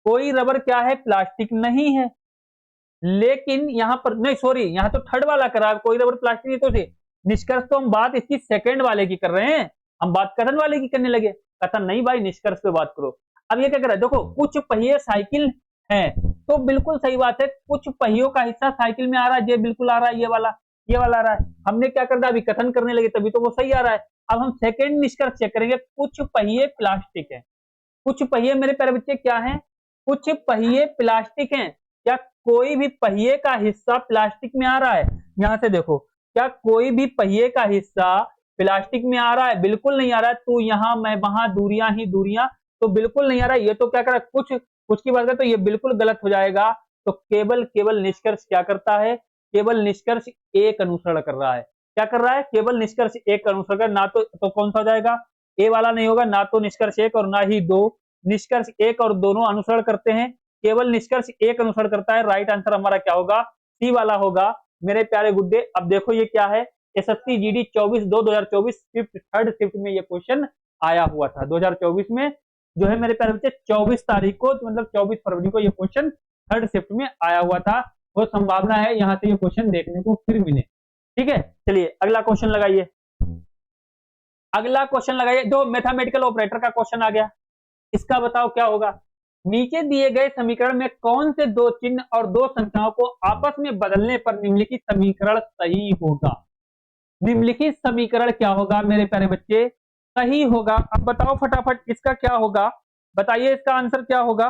कोई रबर क्या है, प्लास्टिक नहीं है। लेकिन यहां पर नहीं, सॉरी, यहां तो थर्ड वाला कर रहा है, कोई रबर प्लास्टिक नहीं, तो निष्कर्ष तो हम बात इसकी सेकंड वाले की कर रहे हैं, हम बात कथन वाले की करने लगे, कथन नहीं भाई, निष्कर्ष पे बात करो। अब ये क्या कर रहा है, देखो कुछ पहिए साइकिल है, तो बिल्कुल सही बात है, कुछ पहियों का हिस्सा साइकिल में आ रहा है, ये बिल्कुल आ रहा है, ये वाला आ रहा है। हमने क्या कर दिया, अभी कथन करने लगे तभी तो वो सही आ रहा है। अब हम सेकंड निष्कर्ष चेक करेंगे, कुछ पहिए प्लास्टिक है, कुछ पहिए मेरे प्यारे बच्चे क्या है, कुछ पहिए प्लास्टिक हैं, क्या कोई भी पहिए का हिस्सा प्लास्टिक में आ रहा है, यहां से देखो, क्या कोई भी पहिए का हिस्सा प्लास्टिक में आ रहा है, बिल्कुल नहीं आ रहा है, तू यहां मैं वहां, दूरियां ही दूरियां, तो बिल्कुल नहीं आ रहा है। ये तो क्या कर रहा है, कुछ की बात करें तो ये बिल्कुल गलत हो जाएगा। तो केवल निष्कर्ष क्या करता है, केवल निष्कर्ष एक अनुसरण कर रहा है, क्या कर रहा है, केवल निष्कर्ष एक अनुसरण कर, ना तो कौन सा हो जाएगा, ए वाला नहीं होगा, ना तो निष्कर्ष एक और ना ही दो, निष्कर्ष एक और दोनों अनुसरण करते हैं, केवल निष्कर्ष एक अनुसरण करता है। राइट आंसर हमारा क्या होगा, सी वाला होगा मेरे प्यारे गुड्डे। अब देखो ये क्या है, SSC GD 24/2/2024 shift third shift में ये क्वेश्चन आया हुआ था, 2024 में जो है मेरे प्यारे बच्चे 24 तारीख को, मतलब 24 फरवरी को ये क्वेश्चन थर्ड शिफ्ट में आया हुआ था। वो संभावना है यहां से ये क्वेश्चन देखने को फिर मिले। ठीक है, चलिए अगला क्वेश्चन लगाइए, अगला क्वेश्चन लगाइए, जो मैथमेटिकल ऑपरेटर का क्वेश्चन आ गया, इसका बताओ क्या होगा। नीचे दिए गए समीकरण में कौन से दो चिन्ह और दो संख्याओं को आपस में बदलने पर निम्नलिखित समीकरण सही होगा। निम्नलिखित समीकरण क्या होगा मेरे प्यारे बच्चे, सही होगा। अब बताओ फटाफट इसका क्या होगा, बताइए इसका आंसर क्या होगा,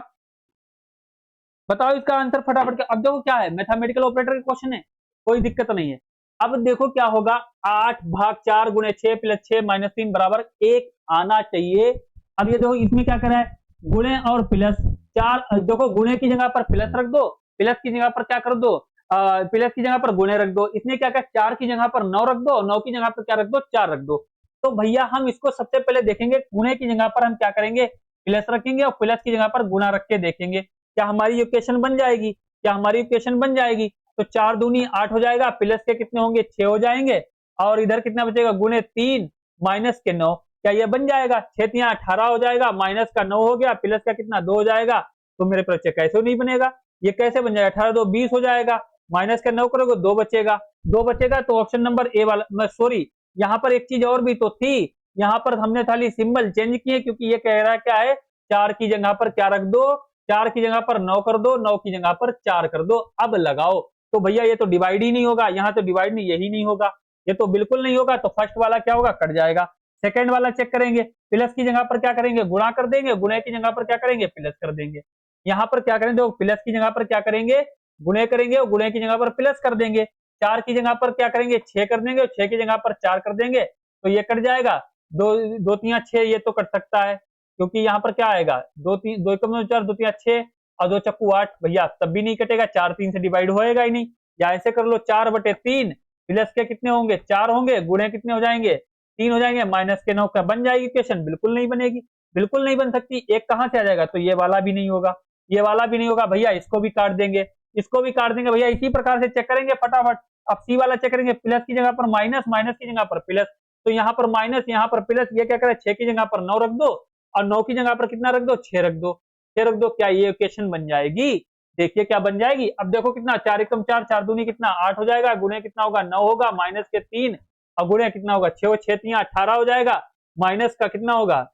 बताओ इसका आंसर फटाफट। अब देखो क्या है, मैथमेटिकल ऑपरेटर का क्वेश्चन है, कोई दिक्कत नहीं है। अब देखो क्या होगा, 8 भाग 4 गुणे 6 प्लस 6 माइनस 3 बराबर 1 आना चाहिए। अब ये देखो इसमें क्या करा है, गुणे और प्लस 4, देखो गुणे की जगह पर प्लस रख दो, प्लस की जगह पर क्या कर दो, प्लस की जगह पर गुणे रख दो। इसने क्या कहा, 4 की जगह पर 9 रख दो, 9 की जगह पर क्या रख दो, 4 रख दो। तो भैया हम इसको सबसे पहले देखेंगे, गुणे की जगह पर हम क्या करेंगे, प्लस रखेंगे और प्लस की जगह पर गुणा रख के देखेंगे क्या हमारी इक्वेशन बन जाएगी, क्या हमारी इक्वेशन बन जाएगी। तो 4 दूनी 8 हो जाएगा, प्लस के कितने होंगे 6 हो जाएंगे, और इधर कितना बचेगा गुणे 3 माइनस के 9, क्या ये बन जाएगा, 6 3 18 हो जाएगा, माइनस का 9 हो गया, प्लस का कितना 2 हो जाएगा। तो मेरे बच्चे कैसे नहीं बनेगा, ये कैसे बन जाएगा, 18 2 20 हो जाएगा, माइनस का 9 करोगे 2 बचेगा, 2 बचेगा। तो ऑप्शन नंबर ए वाला, सॉरी यहाँ पर एक चीज और भी तो थी, यहाँ पर हमने खाली सिंबल चेंज किए, क्योंकि ये कह रहा है क्या है, 4 की जगह पर क्या रख दो, 4 की जगह पर 9 कर दो, 9 की जगह पर 4 कर दो। अब लगाओ, तो भैया ये तो डिवाइड ही नहीं होगा, यहाँ तो डिवाइड नहीं, यही नहीं होगा, ये तो बिल्कुल नहीं होगा। तो फर्स्ट वाला क्या होगा, कट जाएगा। सेकंड वाला चेक करेंगे, प्लस की जगह पर क्या करेंगे, गुणा कर देंगे, गुणे की जगह पर क्या करेंगे, प्लस कर देंगे। यहाँ पर क्या करेंगे, प्लस की जगह पर क्या करेंगे, गुणे करेंगे, और गुणे की जगह पर प्लस कर देंगे। 4 की जगह पर क्या करेंगे, 6 कर देंगे, और 6 की जगह पर 4 कर देंगे। तो ये कट जाएगा, दो दो तिया 6, ये तो कट सकता है, क्योंकि यहाँ पर क्या आएगा, 2 3 2 4 2 तिया 6 और 2 चक्कू 8, भैया तब भी नहीं कटेगा, 4 3 से डिवाइड होएगा ही नहीं। या ऐसे कर लो, 4/3 प्लस के कितने होंगे, 4 होंगे, गुणे कितने हो जाएंगे, 3 हो जाएंगे, माइनस के 9 का बन जाएगी इक्वेशन, बिल्कुल नहीं बनेगी, बिल्कुल नहीं बन सकती। एक कहां से आ जाएगा, तो ये वाला भी नहीं होगा, ये वाला भी नहीं होगा भैया, इसको भी काट देंगे, इसको भी काट देंगे भैया। इसी प्रकार से चेक करेंगे फटाफट। अब सी वाला चेक करेंगे, प्लस की जगह पर माइनस, माइनस की जगह पर प्लस, तो यहाँ पर माइनस, यहाँ पर प्लस, ये क्या करे, 6 की जगह पर 9 रख दो, और 9 की जगह पर कितना रख दो, 6 रख दो, 6 रख दो। क्या ये इक्वेशन बन जाएगी, देखिए क्या बन जाएगी। अब देखो कितना, 4 एकम 4, 4 दूनी कितना 8 हो जाएगा, गुणे कितना होगा 9 होगा, माइनस के 3 और गुणे कितना होगा 6, 6 3 18 हो जाएगा, माइनस का कितना होगा,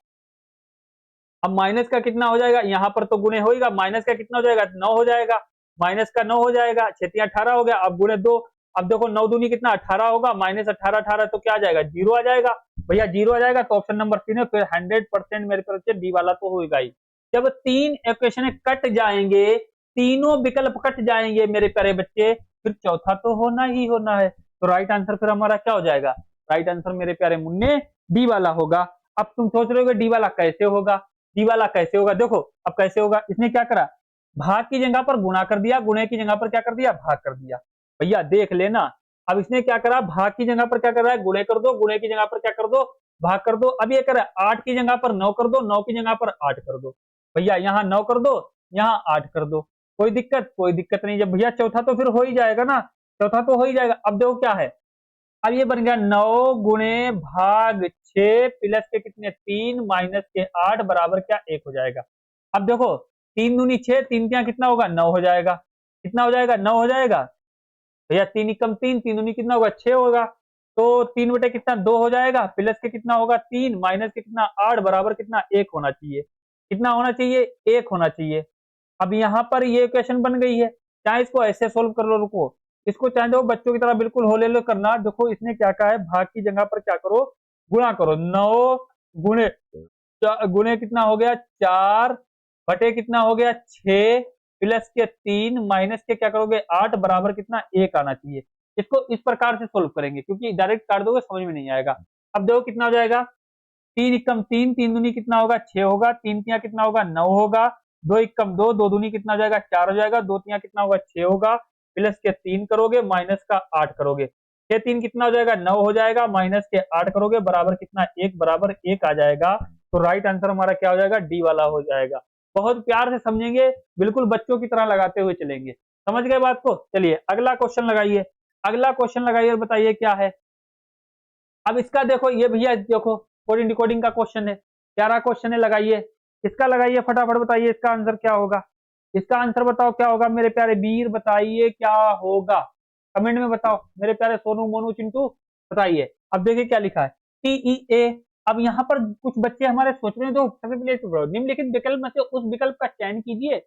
अब माइनस का कितना हो जाएगा, यहाँ पर तो गुणे होगा, माइनस का कितना हो जाएगा 9 हो जाएगा, माइनस का 9 हो जाएगा, 6 3 18 हो गया, अब गुणे 2। अब देखो 9 दूनी कितना 18 होगा, माइनस 18 18, तो क्या आ जाएगा, 0 आ जाएगा भैया, 0 आ जाएगा। तो ऑप्शन नंबर 3 है, फिर 100% मेरे तरफ से डी वाला तो होगा ही। जब 3 इक्वेशन कट जाएंगे, तीनों विकल्प कट जाएंगे मेरे प्यारे बच्चे, फिर चौथा तो होना ही होना है। तो राइट आंसर फिर हमारा क्या हो जाएगा, राइट आंसर मेरे प्यारे मुन्ने डी वाला होगा। अब तुम सोच रहे हो डी वाला कैसे होगा, डी वाला कैसे होगा, देखो अब कैसे होगा। इसने क्या करा, भाग की जगह पर गुणा कर दिया, गुणे की जगह पर क्या कर दिया, भाग कर दिया, भैया देख लेना। अब इसने क्या करा, भाग की जगह पर क्या कर रहा है, गुणे कर दो, गुणे की जगह पर क्या कर दो, भाग कर दो। अब ये करा 8 की जगह पर 9 कर दो, 9 की जगह पर 8 कर दो, भैया यहाँ 9 कर दो, यहाँ 8 कर दो, कोई दिक्कत, कोई दिक्कत नहीं। जब भैया चौथा तो फिर हो ही जाएगा ना, चौथा तो हो ही जाएगा। अब देखो क्या है, अब ये बन गया 9 गुणे भाग 6 प्लस के कितने 3 माइनस के 8 बराबर क्या 1 हो जाएगा। अब देखो 3 दूनी 6, 3 क्या कितना होगा 9 हो जाएगा, कितना हो जाएगा 9 हो जाएगा भैया, 3 एकम 3, 3 दूनी कितना होगा 6 होगा, तो 3 बटे कितना 2 हो जाएगा, प्लस के कितना होगा 3 माइनस के कितना 8 बराबर कितना 1 होना चाहिए, कितना होना चाहिए 1 होना चाहिए। अब यहाँ पर ये इक्वेशन बन गई है, चाहे इसको ऐसे सोल्व कर लो, रुको इसको चाहे दो बच्चों की तरह बिल्कुल होले लो करना। देखो इसने क्या कहा है, भाग की जगह पर क्या करो, गुणा करो, 9 गुणे गुणे कितना हो गया 4 बटे कितना हो गया 6 प्लस के 3 माइनस के क्या करोगे 8 बराबर कितना 1 आना चाहिए। इसको इस प्रकार से सोल्व करेंगे, क्योंकि डायरेक्ट काट दोगे समझ में नहीं आएगा। अब देखो कितना हो जाएगा, 3 एकम 3, 3 दूनी कितना होगा 6 होगा, 3 तिया कितना होगा 9 होगा, 2 एकम 2, 2 दूनी कितना हो जाएगा 4 हो जाएगा, 2 तिया कितना होगा 6 होगा, प्लस के 3 करोगे माइनस का 8 करोगे, 6 3 कितना हो जाएगा 9 हो जाएगा, माइनस के 8 करोगे बराबर कितना 1 बराबर 1 आ जाएगा। तो राइट आंसर हमारा क्या हो जाएगा, डी वाला हो जाएगा। बहुत प्यार से समझेंगे, बिल्कुल बच्चों की तरह लगाते हुए चलेंगे। समझ गए बात को, चलिए अगला क्वेश्चन लगाइए, अगला क्वेश्चन लगाइए और बताइए क्या है। अब इसका देखो, ये भैया देखो कोडिंग डिकोडिंग का क्वेश्चन है, प्यारा क्वेश्चन है, लगाइए इसका, लगाइए फटाफट, बताइए इसका आंसर क्या होगा, इसका आंसर बताओ क्या होगा मेरे प्यारे वीर, बताइए क्या होगा, कमेंट में बताओ मेरे प्यारे सोनू मोनू चिंटू, बताइए। अब देखिए क्या लिखा है, टीईए अब यहाँ पर कुछ बच्चे हमारे सोच रहे हैं, तो सबसे पहले निम्नलिखित विकल्प में से उस विकल्प का चयन कीजिए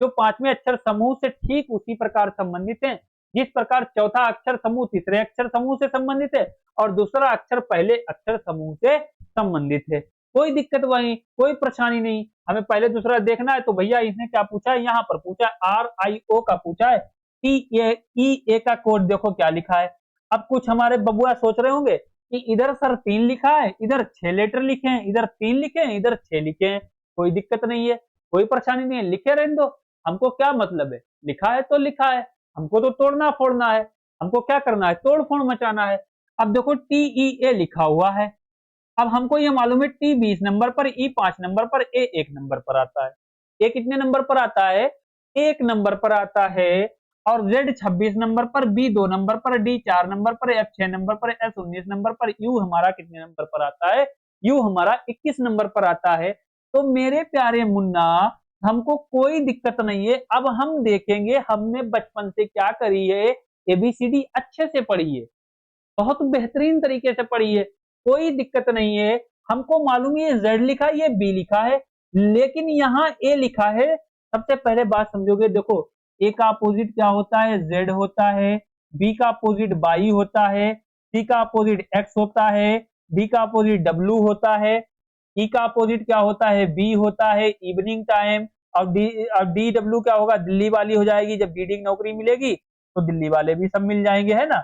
जो पांचवें अक्षर समूह से ठीक उसी प्रकार संबंधित है जिस प्रकार चौथा अक्षर समूह तीसरे अक्षर समूह से संबंधित है और दूसरा अक्षर पहले अक्षर समूह से संबंधित है। कोई दिक्कत वही, कोई परेशानी नहीं। हमें पहले दूसरा देखना है, तो भैया इसने क्या पूछा है, यहाँ पर पूछा है RIO का पूछा है, TEA का कोड देखो क्या लिखा है। अब कुछ हमारे बबुआ सोच रहे होंगे कि इधर सर 3 लिखा है, इधर 6 लेटर लिखे हैं, इधर 3 लिखे हैं, इधर 6 लिखे हैं। कोई दिक्कत नहीं है, कोई परेशानी नहीं है, लिखे रहने दो, हमको क्या मतलब है, लिखा है तो लिखा है, हमको तो तोड़ना फोड़ना है, हमको क्या करना है, तोड़ फोड़ मचाना है। अब देखो TEA लिखा हुआ है, अब हमको ये मालूम है T 20 नंबर पर, E 5 नंबर पर, A 1 नंबर पर आता है। A कितने नंबर पर आता है, 1 नंबर पर आता है। और Z 26 नंबर पर, B 2 नंबर पर, D 4 नंबर पर, F 6 नंबर पर, S 19 नंबर पर, U हमारा कितने नंबर पर आता है, U हमारा 21 नंबर पर आता है। तो मेरे प्यारे मुन्ना, हमको कोई दिक्कत नहीं है। अब हम देखेंगे हमने बचपन से क्या करी है, ABCD अच्छे से पढ़ी है, बहुत बेहतरीन तरीके से पढ़ी है, कोई दिक्कत नहीं है। हमको मालूम है ये Z लिखा है, ये B लिखा है, लेकिन यहाँ A लिखा है। सबसे पहले बात समझोगे, देखो A का अपोजिट क्या होता है, Z होता है, B का अपोजिट Y होता है, C का अपोजिट X होता है, D का अपोजिट W होता है, E का अपोजिट क्या होता है, B होता है, इवनिंग टाइम। और DW क्या होगा, दिल्ली वाली हो जाएगी। जब DD की नौकरी मिलेगी तो दिल्ली वाले भी सब मिल जाएंगे, है ना।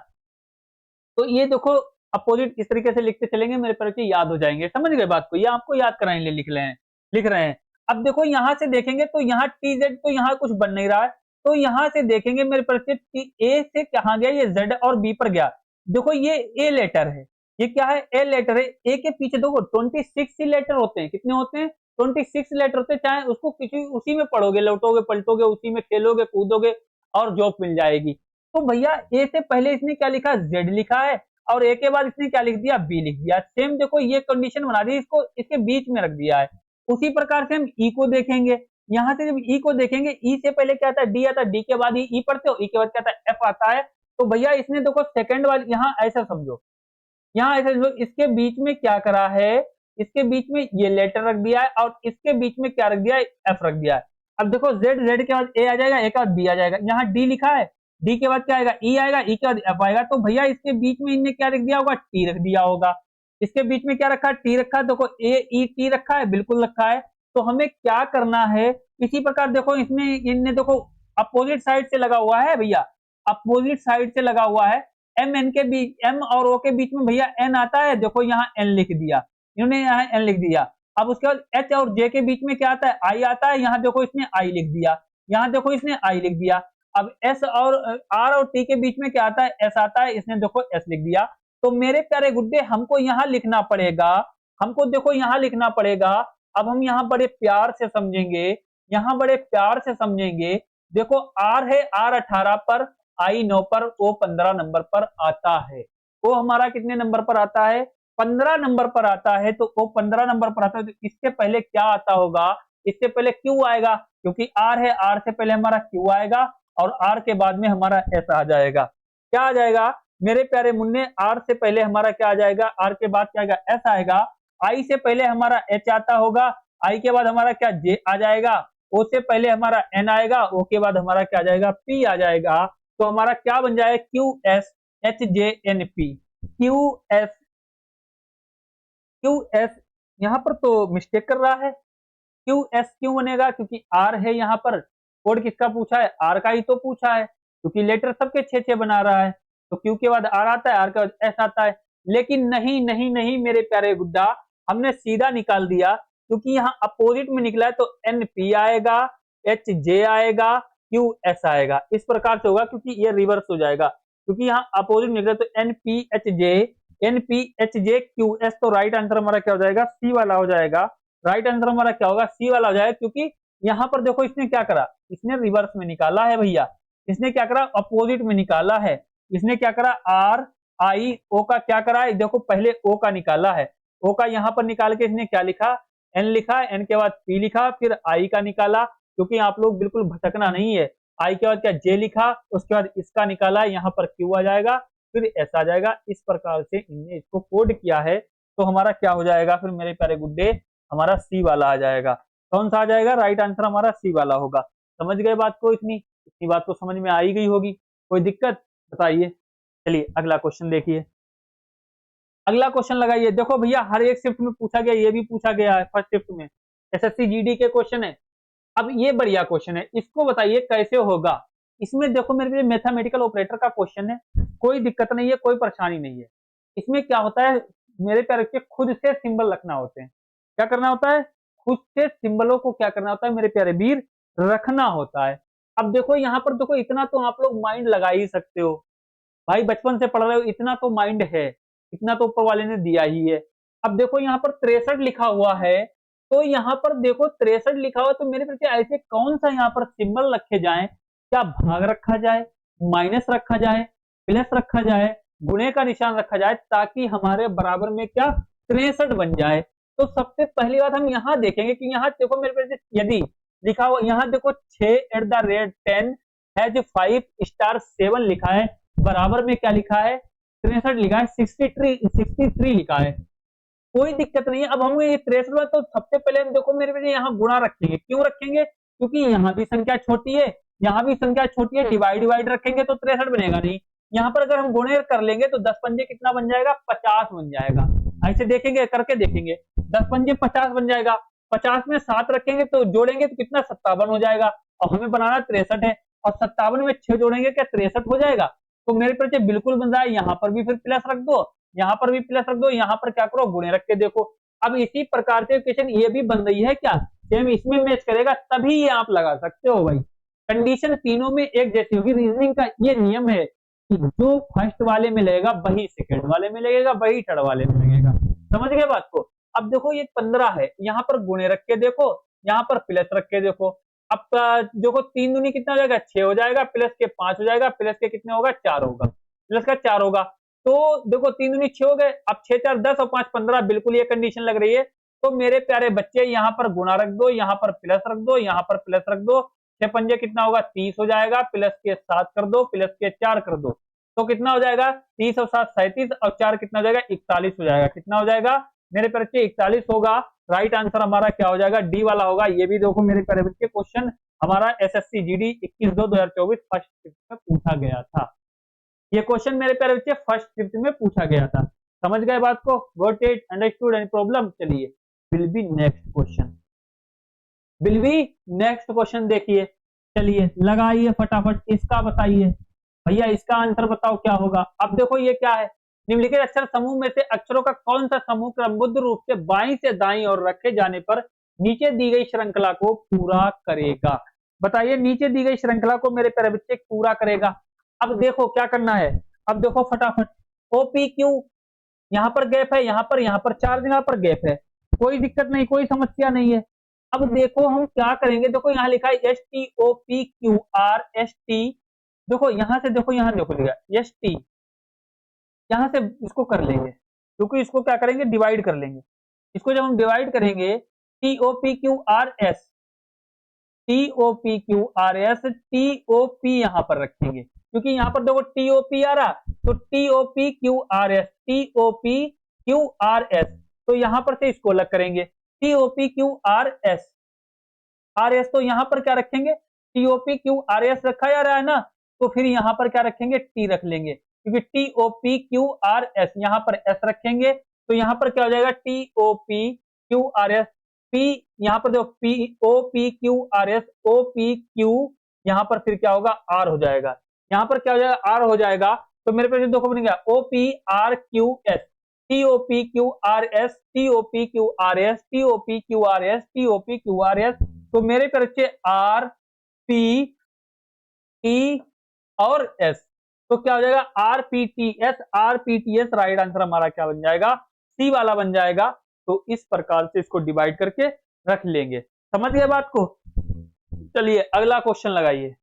तो ये देखो अपोजिट किस तरीके से लिखते चलेंगे, मेरे पर याद हो जाएंगे, समझ गए बात को, ये आपको याद कराने लिए लिख रहे हैं। अब देखो यहां से देखेंगे तो यहाँ TZ, तो यहाँ कुछ बन नहीं रहा है, तो यहां से देखेंगे मेरे पर A से कहा गया, ये Z और B पर गया। देखो ये A लेटर है, ये क्या है, A लेटर है। A के पीछे देखो 26 ही लेटर होते हैं, कितने होते हैं, 26 लेटर होते हैं। चाहे उसको किसी उसी में पढ़ोगे, लौटोगे पलटोगे, उसी में खेलोगे कूदोगे और जॉब मिल जाएगी। तो भैया A से पहले इसने क्या लिखा, Z लिखा है, और A के बाद इसने क्या लिख दिया, B लिख दिया। सेम देखो ये कंडीशन बना दी, इसको इसके बीच में रख दिया है। उसी प्रकार से हम E को देखेंगे, यहां से जब E को देखेंगे, E से पहले क्या आता है, D आता है, D के बाद ही E पढ़ते हो, E के बाद क्या आता है, F आता है। तो भैया इसने देखो सेकंड वाली, यहाँ ऐसा समझो, यहाँ ऐसा समझो, इसके बीच में क्या करा है, इसके बीच में ये लेटर रख दिया है, और इसके बीच में क्या रख दिया है, F रख दिया है। अब देखो Z के बाद A आ जाएगा, A के बाद B आ जाएगा, यहाँ D लिखा है, D के बाद क्या आएगा, E आएगा, E के बाद F आएगा। तो भैया इसके बीच में इनने क्या रख दिया होगा, T रख दिया होगा। इसके बीच में क्या रखा है, T रखा है, देखो AET रखा है, बिल्कुल रखा है। तो हमें क्या करना है, इसी प्रकार देखो इसमें इनने देखो अपोजिट साइड से लगा हुआ है भैया, अपोजिट साइड से लगा हुआ है। M के बीच, M और O के बीच में भैया N आता है, देखो यहाँ N लिख दिया, इन्होंने यहाँ N लिख दिया। अब उसके बाद H और J के बीच में क्या आता है, I आता है, यहाँ देखो इसने I लिख दिया, यहाँ देखो इसने I लिख दिया। अब S और R और T के बीच में क्या आता है, S आता है, इसने देखो S लिख दिया। तो मेरे प्यारे गुड्डे, हमको यहाँ लिखना पड़ेगा, हमको देखो यहाँ लिखना पड़ेगा। अब हम यहाँ बड़े प्यार से समझेंगे, यहाँ बड़े प्यार से समझेंगे। देखो R है, R 18 पर, I 9 पर, O 15 नंबर पर आता है। O हमारा कितने नंबर पर आता है, 15 नंबर पर आता है। तो O 15 नंबर पर आता है, तो इससे पहले क्या आता होगा, इससे पहले Q आएगा, क्योंकि R है, R से पहले हमारा Q आएगा, और R के बाद में हमारा S आ जाएगा। क्या आ जाएगा मेरे प्यारे मुन्ने, R से पहले हमारा क्या आ जाएगा, R के बाद क्या आएगा, S आएगा। I से पहले हमारा H आता होगा, I के बाद हमारा क्या, J आ जाएगा। O से पहले हमारा N आएगा, O के बाद हमारा क्या आ जाएगा, P आ जाएगा। तो हमारा क्या बन जाएगा, QSHJNP, QS। यहाँ पर तो मिस्टेक कर रहा है, QS क्यों बनेगा, क्योंकि R है, यहाँ पर कोड किसका पूछा है, R का ही तो पूछा है, क्योंकि लेटर सबके 6-6 बना रहा है। तो Q के बाद R आता है, R के बाद S आता है। लेकिन नहीं नहीं नहीं मेरे प्यारे गुड्डा, हमने सीधा निकाल दिया, क्योंकि यहाँ अपोजिट में निकला है, तो NP आएगा, HJ आएगा, QS आएगा। इस प्रकार से होगा, क्योंकि ये रिवर्स हो जाएगा, क्योंकि यहाँ अपोजिट निकला, तो NPHJ QS। तो राइट आंसर हमारा क्या हो जाएगा, C वाला हो जाएगा। राइट आंसर हमारा क्या होगा, C वाला हो जाएगा। क्योंकि यहाँ पर देखो इसने क्या करा, इसने रिवर्स में निकाला है भैया, इसने क्या करा, अपोजिट में निकाला है। इसने क्या करा, RIO का क्या करा है, देखो पहले O का निकाला है, O का यहाँ पर निकाल के इसने क्या लिखा, N लिखा, N के बाद P लिखा, फिर I का निकाला। क्योंकि आप लोग बिल्कुल भटकना नहीं है, I के बाद क्या, J लिखा, उसके बाद इसका निकाला, यहाँ पर Q आ जाएगा, फिर S आ जाएगा। इस प्रकार से इनने इसको कोड किया है। तो हमारा क्या हो जाएगा फिर मेरे प्यारे गुड्डे, हमारा सी वाला आ जाएगा। कौन सा आ जाएगा? राइट आंसर हमारा सी वाला होगा। समझ गए बात को? इतनी बात तो समझ में आ ही गई होगी, कोई दिक्कत बताइए। चलिए अगला क्वेश्चन देखिए, अगला क्वेश्चन लगाइए। देखो भैया हर एक शिफ्ट में पूछा गया, ये भी पूछा गया है फर्स्ट शिफ्ट में, एसएससी जीडी के क्वेश्चन है। अब ये बढ़िया क्वेश्चन है, इसको बताइए कैसे होगा। इसमें देखो मेरे लिए मैथमेटिकल ऑपरेटर का क्वेश्चन है, कोई दिक्कत नहीं है, कोई परेशानी नहीं है। इसमें क्या होता है मेरे प्यारे बच्चे, खुद से सिंबल रखना होते हैं। क्या करना होता है? खुद से सिंबलों को क्या करना होता है मेरे प्यारे वीर, रखना होता है। अब देखो यहाँ पर देखो, इतना तो आप लोग माइंड लगा ही सकते हो भाई, बचपन से पढ़ रहे हो, इतना तो माइंड है, इतना तो ऊपर वाले ने दिया ही है। अब देखो यहाँ पर 63 लिखा हुआ है, तो यहाँ पर देखो 63 लिखा हुआ, तो मेरे प्रति ऐसे कौन सा यहाँ पर सिंबल रखे जाए? क्या भाग रखा जाए, माइनस रखा जाए, प्लस रखा जाए, गुणे का निशान रखा जाए, ताकि हमारे बराबर में क्या 63 बन जाए। तो सबसे पहली बात हम यहाँ देखेंगे कि यहाँ देखो मेरे प्रति यदि लिखा हुआ, यहाँ देखो 6 @ 10 हैज 5 स्टार 7 लिखा है, बराबर में क्या लिखा है? 63 लिखा है, 63 लिखा है, कोई दिक्कत नहीं है। अब हम ये 63 तो सबसे पहले हम देखो मेरे बेटे यहाँ गुणा रखेंगे। क्यों रखेंगे? क्योंकि यहाँ भी संख्या छोटी है, यहाँ भी संख्या छोटी है, डिवाइड रखेंगे तो 63 बनेगा नहीं। यहाँ पर अगर हम गुणे कर लेंगे तो 10 पंजे कितना बन जाएगा? 50 बन जाएगा। ऐसे देखेंगे, करके देखेंगे, 10 पंजे 50 बन जाएगा। 50 में 7 रखेंगे तो जोड़ेंगे तो कितना? 57 हो जाएगा। और हमें बनाना 63 है, और 57 में 6 जोड़ेंगे क्या 63 हो जाएगा? तो मेरे बच्चे बिल्कुल बन रहा है। यहाँ पर भी फिर प्लस रख दो, यहाँ पर भी प्लस रख दो, यहाँ पर क्या करो? गुणे रख के देखो। अब इसी प्रकार से क्वेश्चन ये भी बन रही है क्या? सेम इसमें मैच करेगा, तभी ये आप लगा सकते हो भाई। कंडीशन तीनों में एक जैसी होगी। रीजनिंग का ये नियम है कि जो फर्स्ट वाले में लगेगा वही सेकंड वाले में लगेगा, वही थर्ड वाले में लगेगा। समझ गए बात को? अब देखो ये 15 है, यहाँ पर गुणे रख के देखो, यहाँ पर प्लस रख के देखो। अब देखो 3 दूनी कितना हो जाएगा? 6 हो जाएगा, प्लस के 5 हो जाएगा, प्लस के कितने होगा? 4 होगा, प्लस का 4 होगा। तो देखो 3 दूनी 6 हो गए, अब 6 4 10 और 5 15, बिल्कुल ये कंडीशन लग रही है। तो मेरे प्यारे बच्चे यहाँ पर गुणा रख दो, यहाँ पर प्लस रख दो, यहाँ पर प्लस रख दो। 6 पंजे कितना होगा? 30 हो जाएगा, प्लस के 7 कर दो, प्लस के 4 कर दो, तो कितना हो जाएगा? 30 और 7 37, और 4 कितना हो जाएगा? 41 हो जाएगा। कितना हो जाएगा मेरे प्यारे बच्चे? 41 होगा। राइट आंसर हमारा क्या हो जाएगा? डी वाला होगा। ये भी देखो मेरे प्यारे बच्चे क्वेश्चन हमारा एसएससी जीडी 21/2/2024 फर्स्ट शिफ्ट में पूछा गया था। ये क्वेश्चन मेरे प्यारे बच्चे फर्स्ट शिफ्ट में पूछा गया था। समझ गए बात को? Got it? Understood? Any problem? चलिए will be next question, will be next question देखिए। चलिए लगाइए फटाफट, इसका बताइए भैया, इसका आंसर बताओ क्या होगा। अब देखो ये क्या है? निम्नलिखित अक्षर समूह में से अक्षरों का कौन सा समूह क्रमबद्ध रूप से बाईं से दाईं ओर रखे जाने पर नीचे दी गई श्रृंखला को पूरा करेगा? बताइए, नीचे दी गई श्रृंखला को मेरे प्यारे बच्चे पूरा करेगा। अब देखो क्या करना है, अब देखो फटाफट, ओपी क्यू, यहाँ पर गैप है, यहाँ पर 4 जगह पर गैप है, कोई दिक्कत नहीं, कोई समस्या नहीं है। अब देखो हम क्या करेंगे, देखो यहाँ लिखा है S T O P Q R S T, देखो यहाँ से देखो, यहाँ देखो लिखा एस टी, यहाँ से इसको कर लेंगे, क्योंकि इसको क्या करेंगे? डिवाइड कर लेंगे। इसको जब हम डिवाइड करेंगे, T O P Q R S, T O P Q R S, T O P यहाँ पर रखेंगे, क्योंकि यहाँ पर देखो टी ओ पी आ रहा, तो T O P Q R S, T O P Q R S, तो यहाँ पर से इसको अलग करेंगे, T O P Q R S, R S, तो यहाँ पर क्या रखेंगे? T O P Q R S रखा जा रहा है ना, तो फिर यहाँ पर क्या रखेंगे? टी रख लेंगे, क्योंकि T O P Q R S, यहाँ पर एस रखेंगे, तो यहाँ पर क्या हो जाएगा? T O P Q R S, P यहाँ पर देखो P O P Q R S, O P Q, यहाँ पर फिर क्या होगा? आर हो जाएगा, यहाँ पर क्या हो जाएगा? आर हो जाएगा। तो मेरे पास देखो बन गया O P R Q S, T O P Q R S, T O P Q R S, T O P Q R S, T O P Q R S, तो मेरे पे बच्चे आर पी टी और एस, तो क्या हो जाएगा? R P T S, R P T S, right answer हमारा क्या बन जाएगा? सी वाला बन जाएगा। तो इस प्रकार से इसको डिवाइड करके रख लेंगे। समझ गए बात को? चलिए अगला क्वेश्चन लगाइए,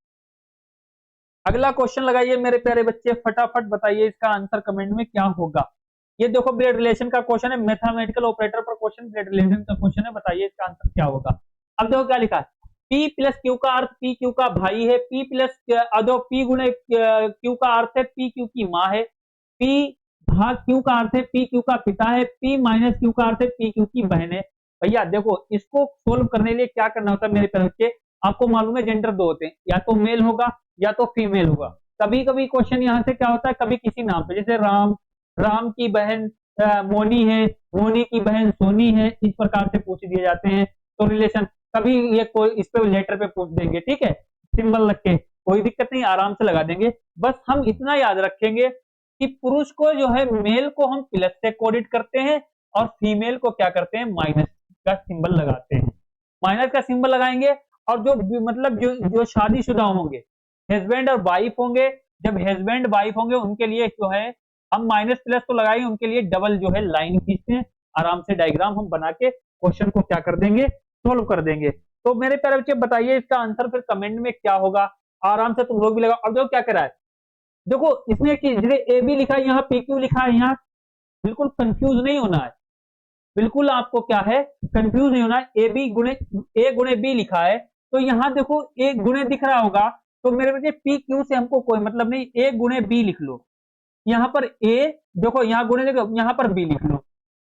अगला क्वेश्चन लगाइए मेरे प्यारे बच्चे, फटाफट बताइए इसका आंसर कमेंट में क्या होगा। ये देखो ब्लड रिलेशन का क्वेश्चन है, मैथमेटिकल ऑपरेटर पर क्वेश्चन, ब्लड रिलेशन का क्वेश्चन है, बताइए इसका आंसर क्या होगा। अब देखो क्या लिखा है, P प्लस क्यू का अर्थ P क्यू का भाई है, P प्लस P गुणे क्यू का अर्थ है P क्यू की माँ है, P हाँ क्यू का अर्थ है पी क्यू का पिता है, पी माइनस क्यू का अर्थ है पी क्यू की बहन है। भैया देखो इसको सोल्व करने के लिए क्या करना होता है मेरे प्यारे बच्चे, आपको मालूम है जेंडर दो होते हैं, या तो मेल होगा या तो फीमेल होगा। कभी कभी क्वेश्चन यहाँ से क्या होता है, कभी किसी नाम पे, जैसे राम, राम की बहन मोनी है, मोनी की बहन सोनी है, इस प्रकार से पूछ दिए जाते हैं। तो रिलेशन कभी ये कोई इस पे लेटर पे पूछ देंगे, ठीक है, सिंबल रख के, कोई दिक्कत नहीं, आराम से लगा देंगे। बस हम इतना याद रखेंगे कि पुरुष को जो है मेल को हम प्लस से कोडिट करते हैं और फीमेल को क्या करते हैं, माइनस का सिंबल लगाते हैं। माइनस का सिंबल लगाएंगे और जो मतलब जो शादीशुदा होंगे, हस्बैंड और वाइफ होंगे, जब हस्बैंड वाइफ होंगे उनके लिए जो है हम माइनस प्लस तो लगाएंगे, उनके लिए डबल जो है लाइन खींचते हैं, आराम से डायग्राम हम बना के क्वेश्चन को क्या कर देंगे, सोल्व कर देंगे। तो मेरे प्यारे बच्चे बताइए इसका आंसर फिर कमेंट में क्या होगा, आराम से तुम लोग भी लगाओ। अब देखो क्या करा है, देखो इसमें कि ए बी लिखा है, यहाँ पी क्यू लिखा है, यहाँ बिल्कुल कंफ्यूज नहीं होना है, बिल्कुल आपको क्या है कंफ्यूज नहीं होना है। ए गुणे बी लिखा है, तो यहाँ देखो ए गुणे दिख रहा होगा, तो मेरे बच्चे पी क्यू से हमको कोई मतलब नहीं, ए गुणे बी लिख लो। यहाँ पर ए देखो, यहाँ गुणे देखो, यहाँ पर बी लिख लो,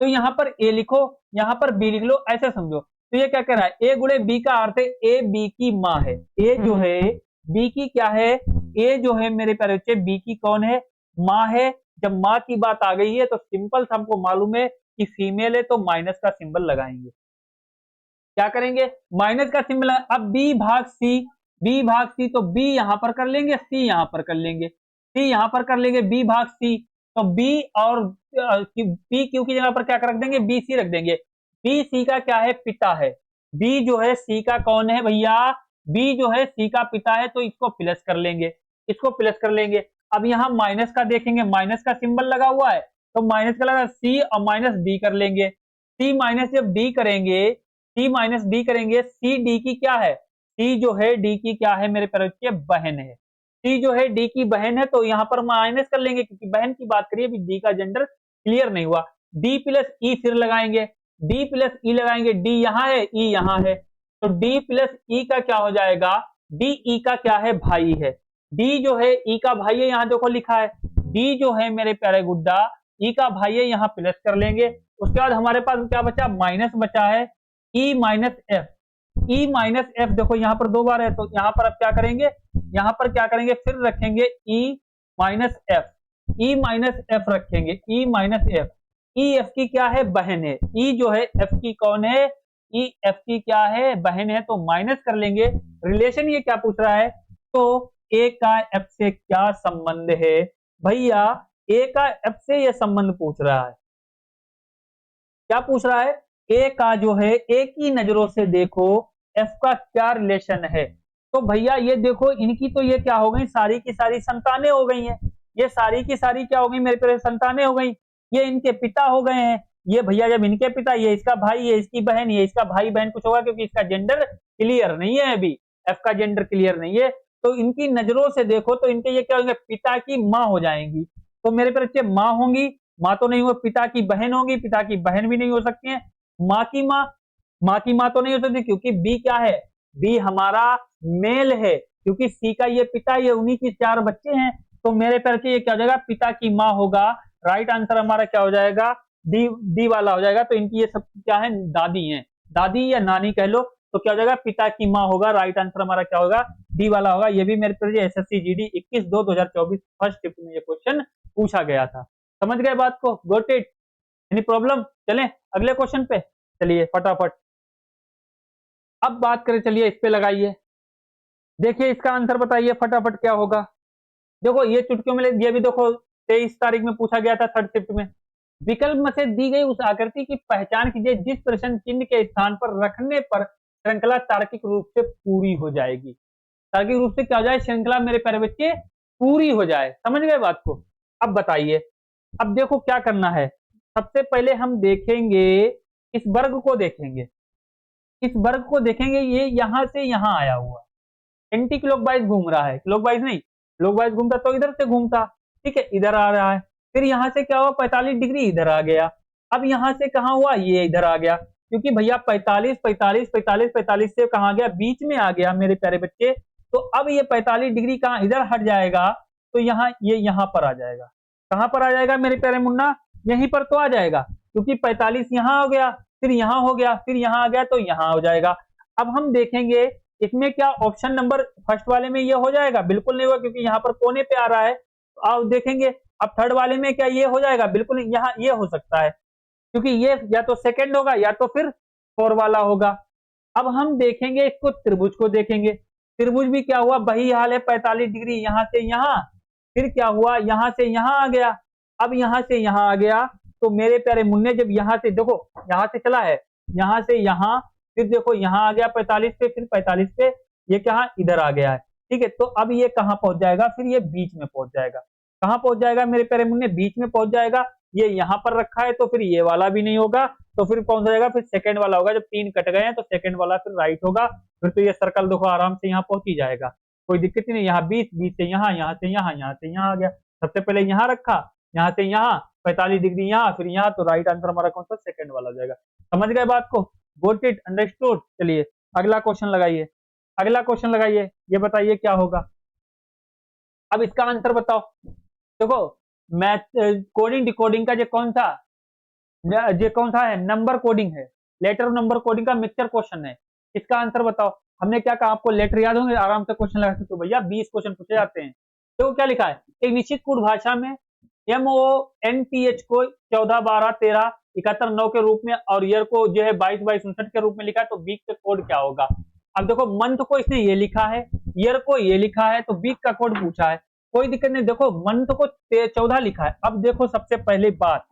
तो यहाँ पर ए लिखो, यहाँ पर बी लिख लो, ऐसे समझो। तो ये क्या कह रहा है, ए गुणे बी का अर्थ है ए बी की माँ है, ए जो है बी की क्या है, ए जो है मेरे प्यारे बच्चे बी की कौन है, माँ है। जब माँ की बात आ गई है तो सिंपल हमको मालूम है कि फीमेल है, तो माइनस का सिंबल लगाएंगे। क्या करेंगे, माइनस का सिंबल। अब बी भाग सी, बी भाग सी, तो बी यहां पर कर लेंगे, सी यहां पर कर लेंगे, सी यहां पर कर लेंगे, बी भाग सी, तो बी और पी क्यू की जगह पर क्या रख देंगे, बी सी रख देंगे। बी सी का क्या है, पिता है, बी जो है सी का कौन है भैया, बी जो है सी का पिता है, तो इसको प्लस कर लेंगे, इसको प्लस कर लेंगे। अब यहाँ माइनस का देखेंगे, माइनस का सिंबल लगा हुआ है, तो माइनस का लगा, सी और माइनस डी कर लेंगे। सी माइनस जब डी करेंगे, सी माइनस डी करेंगे, सी डी की क्या है, सी जो है डी की क्या है मेरे प्यारे बच्चे, बहन है। सी जो है डी की बहन है, तो यहाँ पर माइनस कर लेंगे, क्योंकि बहन की बात करिए, अभी डी का जेंडर क्लियर नहीं हुआ। डी प्लस ई फिर लगाएंगे, डी प्लस ई लगाएंगे, डी यहाँ है, ई यहाँ है, तो डी प्लस ई का क्या हो जाएगा, डी ई का क्या है, भाई है। डी जो है ई का भाई है, यहाँ देखो लिखा है, डी जो है मेरे प्यारे गुड्डा ई का भाई है, यहाँ प्लस कर लेंगे। उसके बाद हमारे पास क्या बचा, माइनस बचा है, E minus F, E minus F देखो यहाँ पर दो बार है, तो यहाँ पर अब क्या करेंगे, यहाँ पर क्या करेंगे, फिर रखेंगे E minus F, E minus F रखेंगे, E minus F, E F की क्या है, बहन है, ई जो है एफ की कौन है, ई एफ की क्या है, बहन है, तो माइनस कर लेंगे। रिलेशन ये क्या पूछ रहा है, तो ए का एफ से क्या संबंध है भैया, ए का एफ से ये संबंध पूछ रहा है, क्या पूछ रहा है, ए का जो है, ए की नजरों से देखो एफ का क्या रिलेशन है। तो भैया ये देखो इनकी तो ये क्या हो गई, सारी की सारी संतानें हो गई हैं, ये सारी की सारी क्या हो गई मेरे प्यारे, संतानें हो गई, ये इनके पिता हो गए हैं। ये भैया जब इनके पिता, ये इसका भाई, ये इसकी बहन, ये इसका भाई बहन कुछ होगा, क्योंकि इसका जेंडर क्लियर नहीं है, अभी एफ का जेंडर क्लियर नहीं है। तो इनकी नजरों से देखो तो इनके ये क्या होंगे, पिता की माँ हो जाएंगी। तो मेरे प्यारे बच्चे माँ होंगी, माँ तो नहीं हो, पिता की बहन होगी, पिता की बहन भी नहीं हो सकती है, माँ की माँ, माँ की माँ तो नहीं हो सकती, क्योंकि बी क्या है, बी हमारा मेल है, क्योंकि सी का ये पिता, ये उन्हीं की 4 बच्चे हैं। तो मेरे प्यारे बच्चे ये क्या हो जाएगा, पिता की माँ होगा, राइट आंसर हमारा क्या हो जाएगा, डी, डी वाला हो जाएगा। तो इनकी ये सब क्या है, दादी हैं, दादी या नानी कह लो, तो क्या हो जाएगा, पिता की माँ होगा, राइट आंसर हमारा क्या होगा, डी वाला होगा। ये भी मेरे प्यारे एसएससी जीडी 21/2/2024 फर्स्ट शिफ्ट में ये क्वेश्चन पूछा गया था। समझ गए बात को, गोट इट, एनी प्रॉब्लम। चलें अगले क्वेश्चन पे, चलिए फटाफट अब बात करें, चलिए इस पे लगाइए, देखिए इसका आंसर बताइए फटाफट क्या होगा। देखो ये चुटकियों में ये भी देखो 23 तारीख में पूछा गया था थर्ड शिफ्ट में। विकल्प में से दी गई उस आकृति की पहचान कीजिए जिस प्रश्न चिन्ह के स्थान पर रखने पर श्रृंखला तार्किक रूप से पूरी हो जाएगी। तार्किक रूप से क्या हो जाए, श्रृंखला मेरे प्यारे बच्चे पूरी हो जाए। समझ गए बात को। अब बताइए, अब देखो क्या करना है, सबसे पहले हम देखेंगे इस वर्ग को, देखेंगे इस वर्ग को देखेंगे, ये यहां से यहां आया हुआ एंटी क्लॉकवाइज घूम रहा है, क्लॉकवाइज नहीं, क्लॉकवाइज घूमता तो इधर से घूमता, ठीक है, इधर आ रहा है, फिर यहां से क्या हुआ 45 डिग्री इधर आ गया, अब यहां से कहां हुआ, ये इधर आ गया, क्योंकि भैया 45 45 45 45 से कहां गया, बीच में आ गया मेरे प्यारे बच्चे। तो अब ये 45 डिग्री कहां, इधर हट जाएगा, तो यहाँ ये यहां पर आ जाएगा, कहां पर आ जाएगा मेरे प्यारे मुन्ना, यहीं पर तो आ जाएगा, क्योंकि 45 यहां हो गया, फिर यहां हो गया, फिर यहां आ गया, तो यहां हो जाएगा। अब हम देखेंगे इसमें क्या ऑप्शन नंबर फर्स्ट वाले में ये हो जाएगा, बिल्कुल नहीं होगा, क्योंकि यहाँ पर कोने पे आ रहा है। तो आप देखेंगे अब थर्ड वाले में क्या ये हो जाएगा, बिल्कुल नहीं, यहाँ ये हो सकता है, क्योंकि ये या तो सेकंड होगा या तो फिर फोर वाला होगा। अब हम देखेंगे इसको, त्रिभुज को देखेंगे, त्रिभुज भी क्या हुआ, वही हाल है, 45 डिग्री यहां से यहां, फिर क्या हुआ, यहां से यहां आ गया। अब यहां से यहां आ गया, तो मेरे प्यारे मुन्ने जब यहां से देखो, यहां से चला है, यहां से यहां, फिर देखो यहां आ गया 45 पे, फिर 45 पे, ये कहा इधर आ गया है, ठीक है। तो अब ये कहां पहुंच जाएगा, फिर ये बीच में पहुंच जाएगा। कहां पहुंच जाएगा मेरे प्यारे मुन्ने, बीच में पहुंच जाएगा। ये यहां पर रखा है, तो फिर ये वाला भी नहीं होगा, तो फिर कौन सा जाएगा, फिर सेकंड वाला होगा। जब तीन कट गए हैं तो सेकंड वाला फिर राइट होगा, फिर तो ये सर्कल देखो आराम से यहाँ पहुंच ही जाएगा, कोई दिक्कत ही नहीं। यहाँ 20, 20 से यहाँ, यहाँ से यहाँ, यहाँ से यहाँ आ गया। सबसे पहले यहाँ रखा, यहाँ से यहाँ 45 डिग्री यहाँ, फिर यहाँ, तो राइट आंसर हमारा कौन सा, सेकंड वाला हो जाएगा। समझ गए बात को, गोट इट, अंडरस्टूड। चलिए अगला क्वेश्चन लगाइए, अगला क्वेश्चन लगाइए, ये बताइए क्या होगा। अब इसका आंसर बताओ। देखो मैथ कोडिंग डिकोडिंग का जो कौन सा, ये कौन सा है, नंबर कोडिंग है, लेटर और नंबर कोडिंग का मिक्सचर क्वेश्चन है। इसका आंसर बताओ। हमने क्या कहा, आपको लेटर याद होंगे, आराम से क्वेश्चन लगा सकते हो भैया, 20 क्वेश्चन पूछे जाते हैं। तो क्या लिखा है, एक निश्चित कोड भाषा में MONTH को 14, 12, 13, 71, 9 के रूप में, और ईयर को जो है 22, 22, 59 के रूप में लिखा है, तो वीक का कोड क्या होगा। अब देखो मंथ को इसने ये लिखा है, ईयर को ये लिखा है, तो वीक का कोड पूछा है, कोई दिक्कत नहीं। देखो मंथ को 14 लिखा है। अब देखो सबसे पहले बात,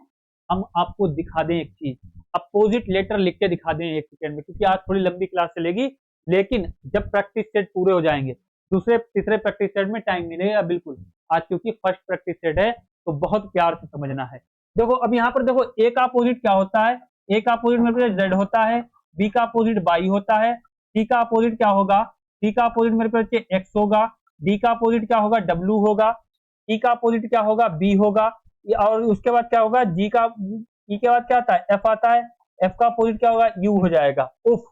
हम आपको दिखा दें एक चीज, अपोजिट लेटर लिख के दिखा दें एक सेकेंड में, क्योंकि आज थोड़ी लंबी क्लास चलेगी, लेकिन जब प्रैक्टिस सेट पूरे हो जाएंगे, दूसरे तीसरे प्रैक्टिस सेट में टाइम नहीं लगेगा बिल्कुल। आज क्योंकि फर्स्ट प्रैक्टिस सेट है, तो बहुत प्यार से समझना है। देखो अब यहाँ पर देखो, ए का अपोजिट क्या होता है, ए का अपोजिट मेरे पास जेड होता है, बी का अपोजिट वाई होता है, सी का अपोजिट क्या होगा, सी का अपोजिट मेरे पास एक्स होगा, डी का अपोजिट क्या होगा, डब्ल्यू होगा, ई का अपोजिट क्या होगा, बी होगा, और उसके बाद क्या होगा, जी का, ई के बाद क्या आता है, एफ आता है, एफ का अपोजिट क्या होगा, यू हो जाएगा। उफ,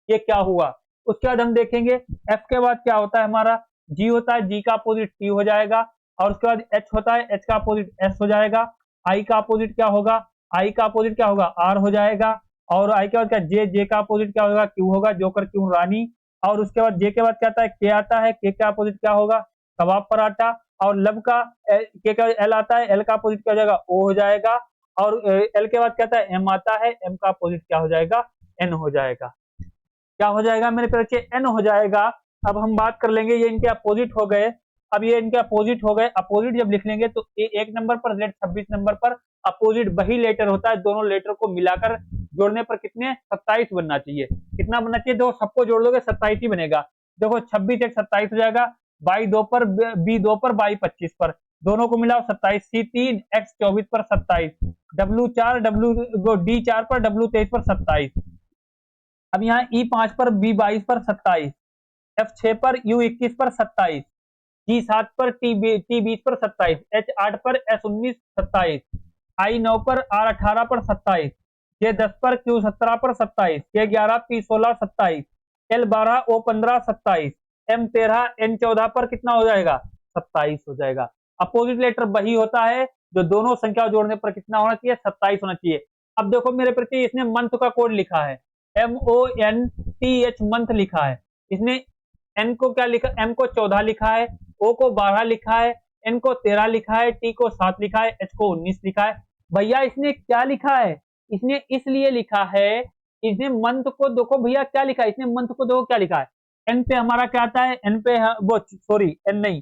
ये क्या हुआ। उसके बाद हम देखेंगे एफ के बाद क्या होता है हमारा, जी होता है, जी का अपोजिट टी हो जाएगा, और उसके बाद एच होता है, एच का अपोजिट एस हो जाएगा, आई का अपोजिट क्या होगा, आई का अपोजिट क्या होगा, आर हो जाएगा, और आई के बाद क्या, जे, जे का अपोजिट क्या होगा, क्यू होगा, जोकर क्यू रानी, और उसके बाद जे के बाद क्या आता है, के आता है, के का अपोजिट क्या होगा, कबाब पराठा, और लब का के का एल आता है, एल का अपोजिट क्या हो जाएगा, ओ हो जाएगा, और एल के बाद क्या आता है, एम आता है, एम का अपोजिट क्या हो जाएगा, एन हो जाएगा। क्या हो जाएगा मेरे बच्चे, एन हो जाएगा। अब हम बात कर लेंगे, ये इनके अपोजिट हो गए। अब ये इनके अपोजिट हो गए, अपोजिट जब लिख लेंगे तो एक नंबर पर, लेट 26 नंबर पर अपोजिट वही लेटर होता है, दोनों लेटर को मिलाकर जोड़ने पर कितने, 27 बनना चाहिए। कितना बनना चाहिए, देखो सबको जोड़ लोगे 27 ही बनेगा। देखो 26 एक 27 हो जाएगा, बाई 2 पर, बी 2 पर, बाई 25 पर, दोनों को मिलाओ 27, सी 3, एक्स 24 पर 27, डब्ल्यू 4, डब्ल्यू डी 4 पर, डब्ल्यू 23 पर 27। अब यहाँ ई 5 पर, बी 22 पर 27, एफ 6 पर, यू 21 पर 27, जी 7 पर, टी 20 पर 27, एच 8 पर, एस 19 27, आई 9 पर, आर 18 पर 27, जे 10 पर, क्यू 17 पर 27, के 11, पी 16 27, एल 12, ओ 15 27, एम 13, एन 14 पर कितना हो जाएगा, 27 हो जाएगा। अपोजिट लेटर वही होता है जो दोनों संख्या जोड़ने पर कितना होना चाहिए, 27 होना चाहिए। अब देखो मेरे प्रति, इसने मंथ का कोड लिखा है, MONTH मंथ लिखा है, इसने एन को क्या लिखा, एम को 14 लिखा है, ओ को 12 लिखा है, एन को 13 लिखा है, टी को 7 लिखा है, एच को 19 लिखा है। भैया इसने क्या लिखा है, इसने इसलिए लिखा है, इसने मंथ को देखो भैया क्या लिखा है, इसने मंथ को देखो क्या लिखा है, एन पे हमारा क्या आता है, एन पे वो सॉरी एन नहीं,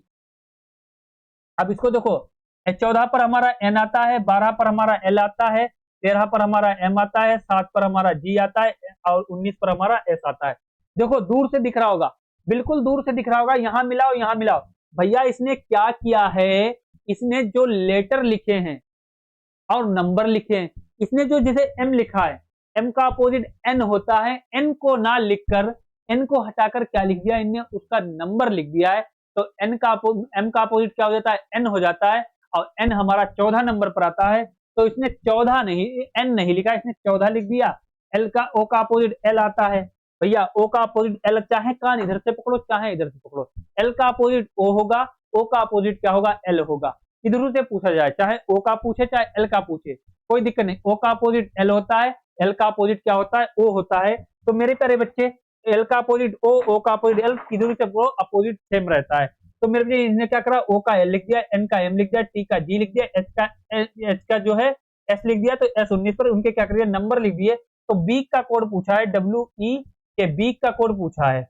अब इसको देखो 14 पर हमारा एन आता है, 12 पर हमारा एल आता है, 13 पर हमारा एम आता है, 7 पर हमारा जी आता है, और 19 पर हमारा एस आता है। देखो दूर से दिख रहा होगा, बिल्कुल दूर से दिख रहा होगा, यहां मिलाओ यहां मिलाओ। भैया इसने क्या किया है, इसने जो लेटर लिखे हैं और नंबर लिखे हैं, इसने जो जैसे एम लिखा है, एम का अपोजिट एन होता है, एन को ना लिखकर एन को हटाकर क्या लिख दिया, इनने उसका नंबर लिख दिया है। तो एन का एम का अपोजिट क्या हो जाता है, एन हो जाता है, और एन हमारा 14 नंबर पर आता है, तो इसने 14 नहीं, एन नहीं लिखा, इसने 14 लिख दिया। एल का, ओ का अपोजिट एल आता है, भैया ओ का अपोजिट एल, चाहे कान इधर से पकड़ो चाहे इधर से पकड़ो, एल का अपोजिट ओ होगा, ओ का अपोजिट क्या होगा, एल होगा। इधर से पूछा जाए, चाहे ओ का पूछे चाहे एल का पूछे, कोई दिक्कत नहीं। ओ का अपोजिट एल होता है, एल का अपोजिट क्या होता है, ओ होता है। तो मेरे प्यारे बच्चे एल का अपोजिट ओ का अपोजिट एल, इधर से वो अपोजिट सेम रहता है। तो मेरे बच्चे इसने क्या करा, ओ का एल लिख दिया, एन का एम लिख दिया, टी का जी लिख दिया, एच का जो है एस लिख दिया। तो S19 पर उनके क्या कर दिया, नंबर लिख दिए। तो बी का कोड पूछा है, WE के बी का कोड पूछा है।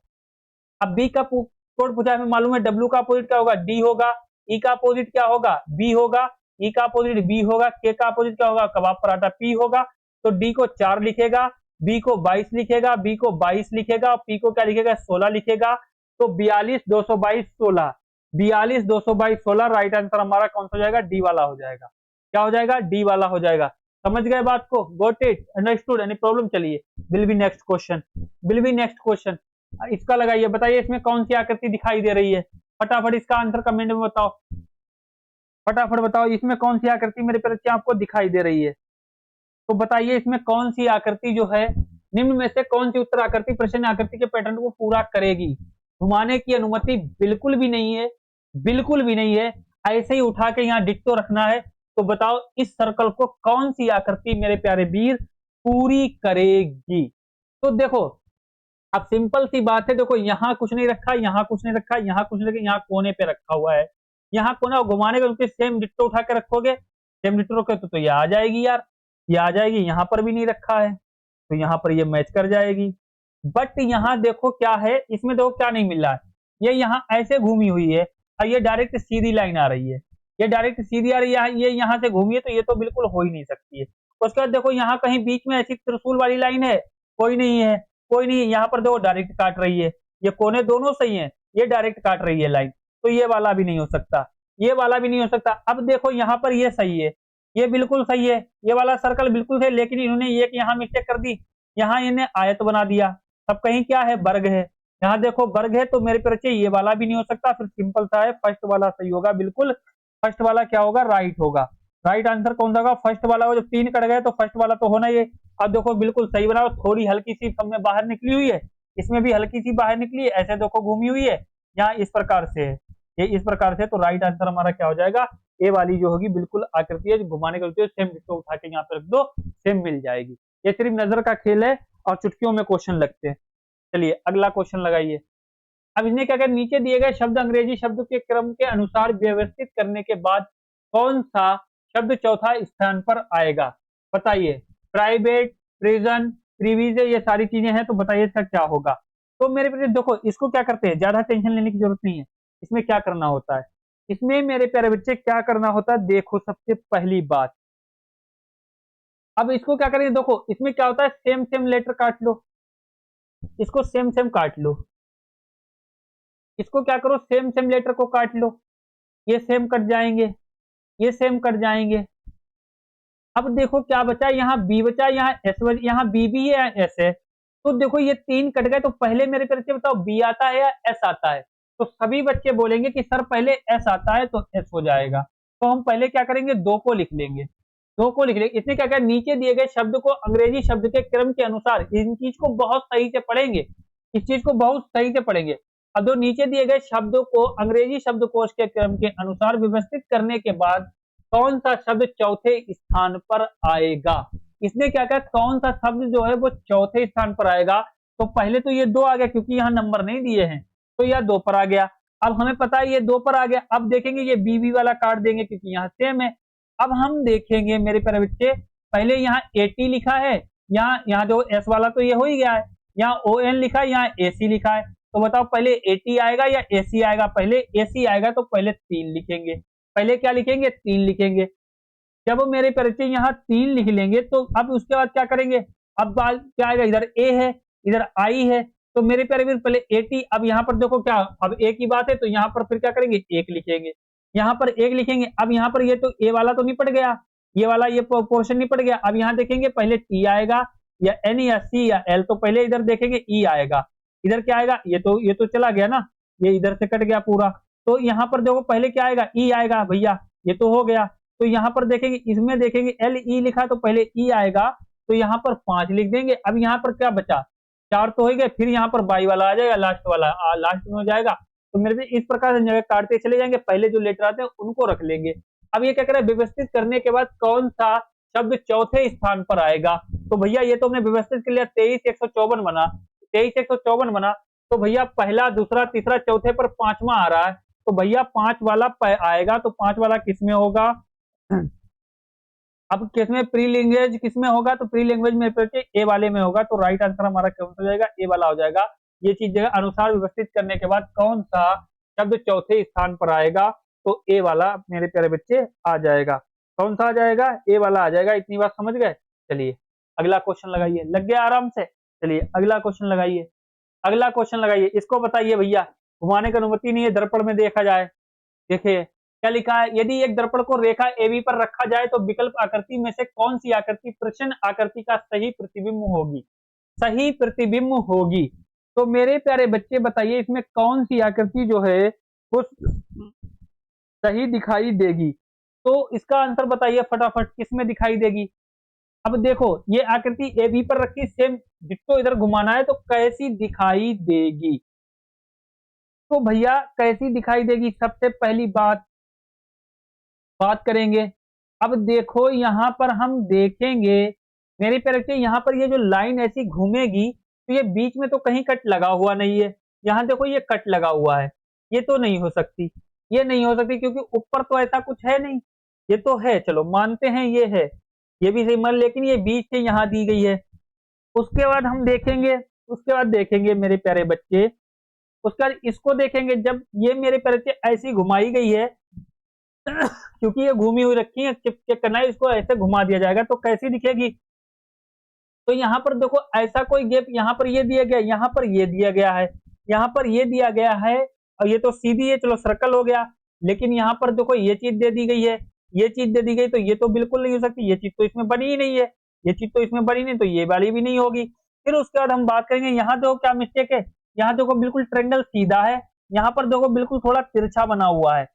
अब बी का कोड पूछा है, हमें मालूम है डब्ल्यू का अपोजिट क्या होगा, डी होगा, ई का अपोजिट क्या होगा, बी होगा, ई का अपोजिट बी होगा, के का अपोजिट क्या होगा, कबाब पराठा, पी होगा। तो डी को 4 लिखेगा, बी को 22 लिखेगा, बी को 22 लिखेगा, पी को क्या लिखेगा, 16 लिखेगा। तो 42 222 16, 42 222 16 राइट आंसर हमारा कौन सा हो जाएगा, डी वाला हो जाएगा। क्या हो जाएगा, डी वाला हो जाएगा। समझ गए बात को, got it, understood, any problem. चलिए will be next question, will be next question. इसका लगाइए, बताइए इसमें कौन सी आकृति दिखाई दे रही है, फटाफट इसका आंसर कमेंट में बताओ, फटाफट बताओ इसमें कौन सी आकृति मेरे बच्चे आपको दिखाई दे रही है। तो बताइए इसमें कौन सी आकृति जो है निम्न में से कौन सी उत्तर आकृति प्रश्न आकृति के पैटर्न को पूरा करेगी। घुमाने की अनुमति बिल्कुल भी नहीं है, बिल्कुल भी नहीं है, ऐसे ही उठा के यहाँ डिट्टो रखना है। तो बताओ इस सर्कल को कौन सी आकृति मेरे प्यारे वीर पूरी करेगी। तो देखो अब सिंपल सी बात है, देखो यहाँ कुछ नहीं रखा, यहाँ कुछ नहीं रखा, यहाँ कुछ नहीं, यहाँ कोने पे रखा हुआ है, यहाँ कोना घुमाने का उनके सेम डिट्टो उठा के रखोगे, सेम डिट्टो रखोगे तो ये आ जाएगी यार, ये आ जाएगी। यहाँ पर भी नहीं रखा है तो यहाँ पर ये मैच कर जाएगी। बट यहाँ देखो क्या है, इसमें देखो क्या नहीं मिल रहा है, ये यहाँ ऐसे घूमी हुई है और ये डायरेक्ट सीधी लाइन आ रही है, ये डायरेक्ट सीधी आ रही है, ये यहाँ से घूमी है, तो ये तो बिल्कुल हो ही नहीं सकती है। उसके बाद देखो यहाँ कहीं बीच में ऐसी त्रिशूल वाली लाइन है, कोई नहीं है, कोई नहीं है। यहाँ पर देखो डायरेक्ट काट रही है, ये कोने दोनों सही है, ये डायरेक्ट काट रही है लाइन, तो ये वाला भी नहीं हो सकता, ये वाला भी नहीं हो सकता। अब देखो यहाँ पर ये सही है, ये बिल्कुल सही है, ये वाला सर्कल बिल्कुल सही, लेकिन इन्होंने एक यहाँ मिस्टेक कर दी, यहाँ इन्हें आयत बना दिया। अब कहीं क्या है, वर्ग है, यहाँ देखो वर्ग है, तो मेरे पे ये वाला भी नहीं हो सकता। फिर सिंपल सा है, फर्स्ट वाला सही होगा, बिल्कुल फर्स्ट वाला क्या होगा, राइट होगा। राइट आंसर कौन सा होगा, फर्स्ट वाला हो। जब 3 कट गए तो फर्स्ट वाला तो होना ही है। अब देखो बिल्कुल सही बना, थोड़ी हल्की सी सब में बाहर निकली हुई है, इसमें भी हल्की सी बाहर निकली है, ऐसे देखो घूमी हुई है, यहाँ इस प्रकार से है, ये इस प्रकार से। तो राइट आंसर हमारा क्या हो जाएगा, ए वाली जो होगी बिल्कुल आकृति है, जो घुमाने के लिए सेम डिट्टो उठा के यहाँ पे रख दो, सेम मिल जाएगी। ये सिर्फ नजर का खेल है और चुटकियों में क्वेश्चन लगते हैं। चलिए अगला क्वेश्चन लगाइए। अब इसने क्या किया, नीचे दिए गए शब्द अंग्रेजी शब्द के क्रम के अनुसार व्यवस्थित करने के बाद कौन सा शब्द चौथा स्थान पर आएगा। बताइए, प्राइवेट, प्रिजन, प्रीविज, ये सारी चीजें हैं, तो बताइए इसका क्या होगा। तो मेरे प्यारे देखो इसको क्या करते हैं, ज्यादा टेंशन लेने की जरूरत नहीं है। इसमें क्या करना होता है, इसमें मेरे प्यारे बच्चे क्या करना होता है, देखो सबसे पहली बात, अब इसको क्या करेंगे, देखो इसमें क्या होता है, सेम सेम लेटर काट लो, इसको सेम सेम काट लो, इसको क्या करो, सेम सेम लेटर को काट लो, ये सेम कट जाएंगे, ये सेम कट जाएंगे। अब देखो क्या बचा, यहाँ बी बचा, यहाँ एस बचा, यहाँ बी भी है, एस है। तो देखो ये 3 कट गए, तो पहले मेरे बच्चे बताओ बी आता है या एस आता है। तो सभी बच्चे बोलेंगे कि सर पहले एस आता है, तो एस हो जाएगा। तो हम पहले क्या करेंगे, 2 को लिख लेंगे, 2 को लिख लेंगे। इसने क्या किया, नीचे दिए गए शब्द को अंग्रेजी शब्द के क्रम के अनुसार, इन चीज को बहुत सही से पढ़ेंगे, इस चीज को बहुत सही से पढ़ेंगे। अब दो नीचे दिए गए शब्दों को अंग्रेजी शब्दकोश के क्रम के अनुसार व्यवस्थित करने के बाद कौन सा शब्द चौथे स्थान पर आएगा। इसने क्या कहा, कौन सा शब्द जो है वो चौथे स्थान पर आएगा। तो पहले तो ये 2 आ गया, क्योंकि यहाँ नंबर नहीं दिए हैं, तो यह 2 पर आ गया। अब हमें पता है ये 2 पर आ गया। अब देखेंगे ये बी वाला काट देंगे, क्योंकि यहाँ सेम है। अब हम देखेंगे मेरे प्यारे बच्चे, पहले यहाँ 80 लिखा है, यहाँ जो एस वाला तो ये हो ही गया है, यहाँ ON लिखा है, यहाँ AC लिखा है। तो बताओ पहले 80 आएगा या AC आएगा। पहले AC आएगा, तो पहले 3 लिखेंगे, पहले क्या लिखेंगे, 3 लिखेंगे। जब मेरे परिचय यहाँ 3 लिख लेंगे, तो अब उसके बाद क्या करेंगे, अब क्या आएगा, इधर A है, इधर I है, तो मेरे प्यारे वीर पहले 80। अब यहाँ पर देखो क्या, अब एक ही बात है, तो यहाँ पर फिर क्या करेंगे, 1 लिखेंगे, यहाँ पर 1 लिखेंगे। अब यहाँ पर ये तो A वाला तो निपट गया, ये वाला ये पोर्शन निपट गया। अब यहाँ देखेंगे पहले T आएगा या N या C या L, तो पहले इधर देखेंगे E आएगा, इधर क्या आएगा, ये तो चला गया ना, ये इधर से कट गया पूरा। तो यहाँ पर देखो पहले क्या आएगा, E आएगा भैया, ये तो हो गया। तो यहाँ पर देखेंगे, इसमें देखेंगे LE लिखा, तो पहले E आएगा, तो यहाँ पर 5 लिख देंगे। अब यहाँ पर क्या बचा, 4 तो हो गए, फिर यहाँ पर बाई वाला आ जाएगा, लास्ट वाला लास्ट में हो जाएगा। तो मेरे से इस प्रकार से जगह काटते चले जाएंगे, पहले जो लेटर आते हैं उनको रख लेंगे। अब ये क्या कर रहा है, व्यवस्थित करने के बाद कौन सा शब्द चौथे स्थान पर आएगा। तो भैया ये तो हमने व्यवस्थित कर लिया, 23,154 बना, 23,154 बना। तो भैया पहला, दूसरा, तीसरा, चौथे पर पांचवा आ रहा है, तो भैया 5 वाला आएगा। तो 5 वाला किसमें होगा, अब किसमें, प्री लैंग्वेज किसमें होगा, तो प्री लैंग्वेज में ए वाले में होगा। तो राइट आंसर हमारा कौन सा हो जाएगा, ए वाला हो जाएगा। ये चीज जगह अनुसार व्यवस्थित करने के बाद कौन सा शब्द चौथे स्थान पर आएगा, तो ए वाला मेरे प्यारे बच्चे आ जाएगा। कौन सा आ जाएगा, ए वाला आ जाएगा। इतनी बात समझ गए। चलिए अगला क्वेश्चन लगाइए, लग गया आराम से। चलिए अगला क्वेश्चन लगाइए, अगला क्वेश्चन लगाइए। इसको बताइए भैया, घुमाने की अनुमति नहीं है, दर्पण में देखा जाए। देखिए क्या लिखा है, यदि एक दर्पण को रेखा एबी पर रखा जाए तो विकल्प आकृति में से कौन सी आकृति प्रश्न आकृति का सही प्रतिबिंब होगी, सही प्रतिबिंब होगी। तो मेरे प्यारे बच्चे बताइए, इसमें कौन सी आकृति जो है वो सही दिखाई देगी। तो इसका आंसर बताइए फटाफट, किसमें दिखाई देगी। अब देखो ये आकृति ए बी पर रखी, सेम डिट्टो इधर घुमाना है, तो कैसी दिखाई देगी। तो भैया कैसी दिखाई देगी, सबसे पहली बात करेंगे। अब देखो यहां पर हम देखेंगे मेरे प्यारे, यहां पर ये जो लाइन ऐसी घूमेगी, तो ये बीच में तो कहीं कट लगा हुआ नहीं है। यहां देखो ये कट लगा हुआ है, ये तो नहीं हो सकती, ये नहीं हो सकती, क्योंकि ऊपर तो ऐसा कुछ है नहीं। ये तो है, चलो मानते हैं ये है, ये भी सही मान, लेकिन ये बीच से यहाँ दी गई है। उसके बाद हम देखेंगे, उसके बाद देखेंगे मेरे प्यारे बच्चे, उसके बाद इसको देखेंगे। जब ये मेरे प्यारे बच्चे ऐसी घुमाई गई है क्योंकि ये घूमी हुई रखी है, चेक करना है, इसको ऐसे घुमा दिया जाएगा तो कैसी दिखेगी। तो यहाँ पर देखो ऐसा कोई गैप, यहाँ पर ये दिया गया, यहाँ पर ये दिया गया है, यहाँ पर ये दिया गया है, और ये तो सीधी है, चलो सर्कल हो गया। लेकिन यहाँ पर देखो ये चीज दे दी गई है, ये चीज दे दी गई, तो ये तो बिल्कुल नहीं हो सकती, ये चीज तो इसमें बनी ही नहीं है, ये चीज तो इसमें बनी नहीं, तो ये वाली भी नहीं होगी। फिर उसके बाद हम बात करेंगे, यहाँ देखो क्या मिस्टेक है, यहाँ देखो बिल्कुल ट्रेंगल सीधा है, यहाँ पर देखो बिल्कुल थोड़ा तिरछा बना हुआ है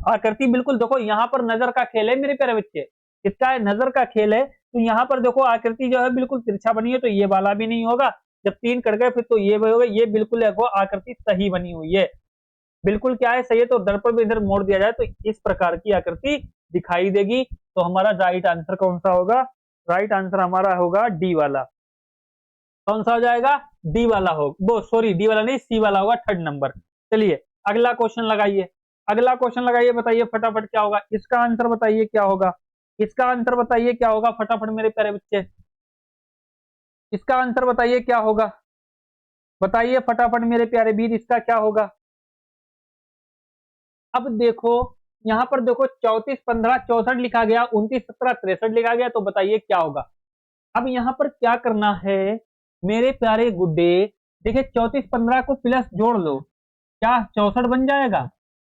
आकृति। बिल्कुल देखो यहाँ पर नजर का खेल है मेरे प्यारे बच्चे, किसका है, नजर का खेल है। तो यहाँ पर देखो आकृति जो है बिल्कुल तिरछा बनी है, तो ये वाला भी नहीं होगा। जब 3 कट गए फिर तो ये होगा, ये बिल्कुल देखो आकृति सही बनी हुई है, बिल्कुल क्या है, सही है। तो दर्पण में इधर मोड़ दिया जाए तो इस प्रकार की आकृति दिखाई देगी। तो हमारा राइट आंसर कौन सा होगा, राइट आंसर हमारा होगा डी वाला। कौन सा हो जाएगा, डी वाला हो, वो सॉरी डी वाला नहीं, सी वाला होगा, 3rd नंबर। चलिए अगला क्वेश्चन लगाइए, अगला क्वेश्चन लगाइए, बताइए फटाफट क्या होगा, इसका आंसर बताइए क्या होगा, इसका आंसर बताइए क्या होगा फटाफट मेरे प्यारे बच्चे, इसका आंसर बताइए क्या होगा, बताइए फटाफट मेरे प्यारे वीर, इसका क्या होगा। अब देखो यहाँ पर देखो 34, 15, 64 लिखा गया, 29, 17, 63 लिखा गया, तो बताइए क्या होगा। अब यहाँ पर क्या करना है मेरे प्यारे गुड्डे, देखिए 34, 15 को प्लस जोड़ लो, क्या 64 बन जाएगा,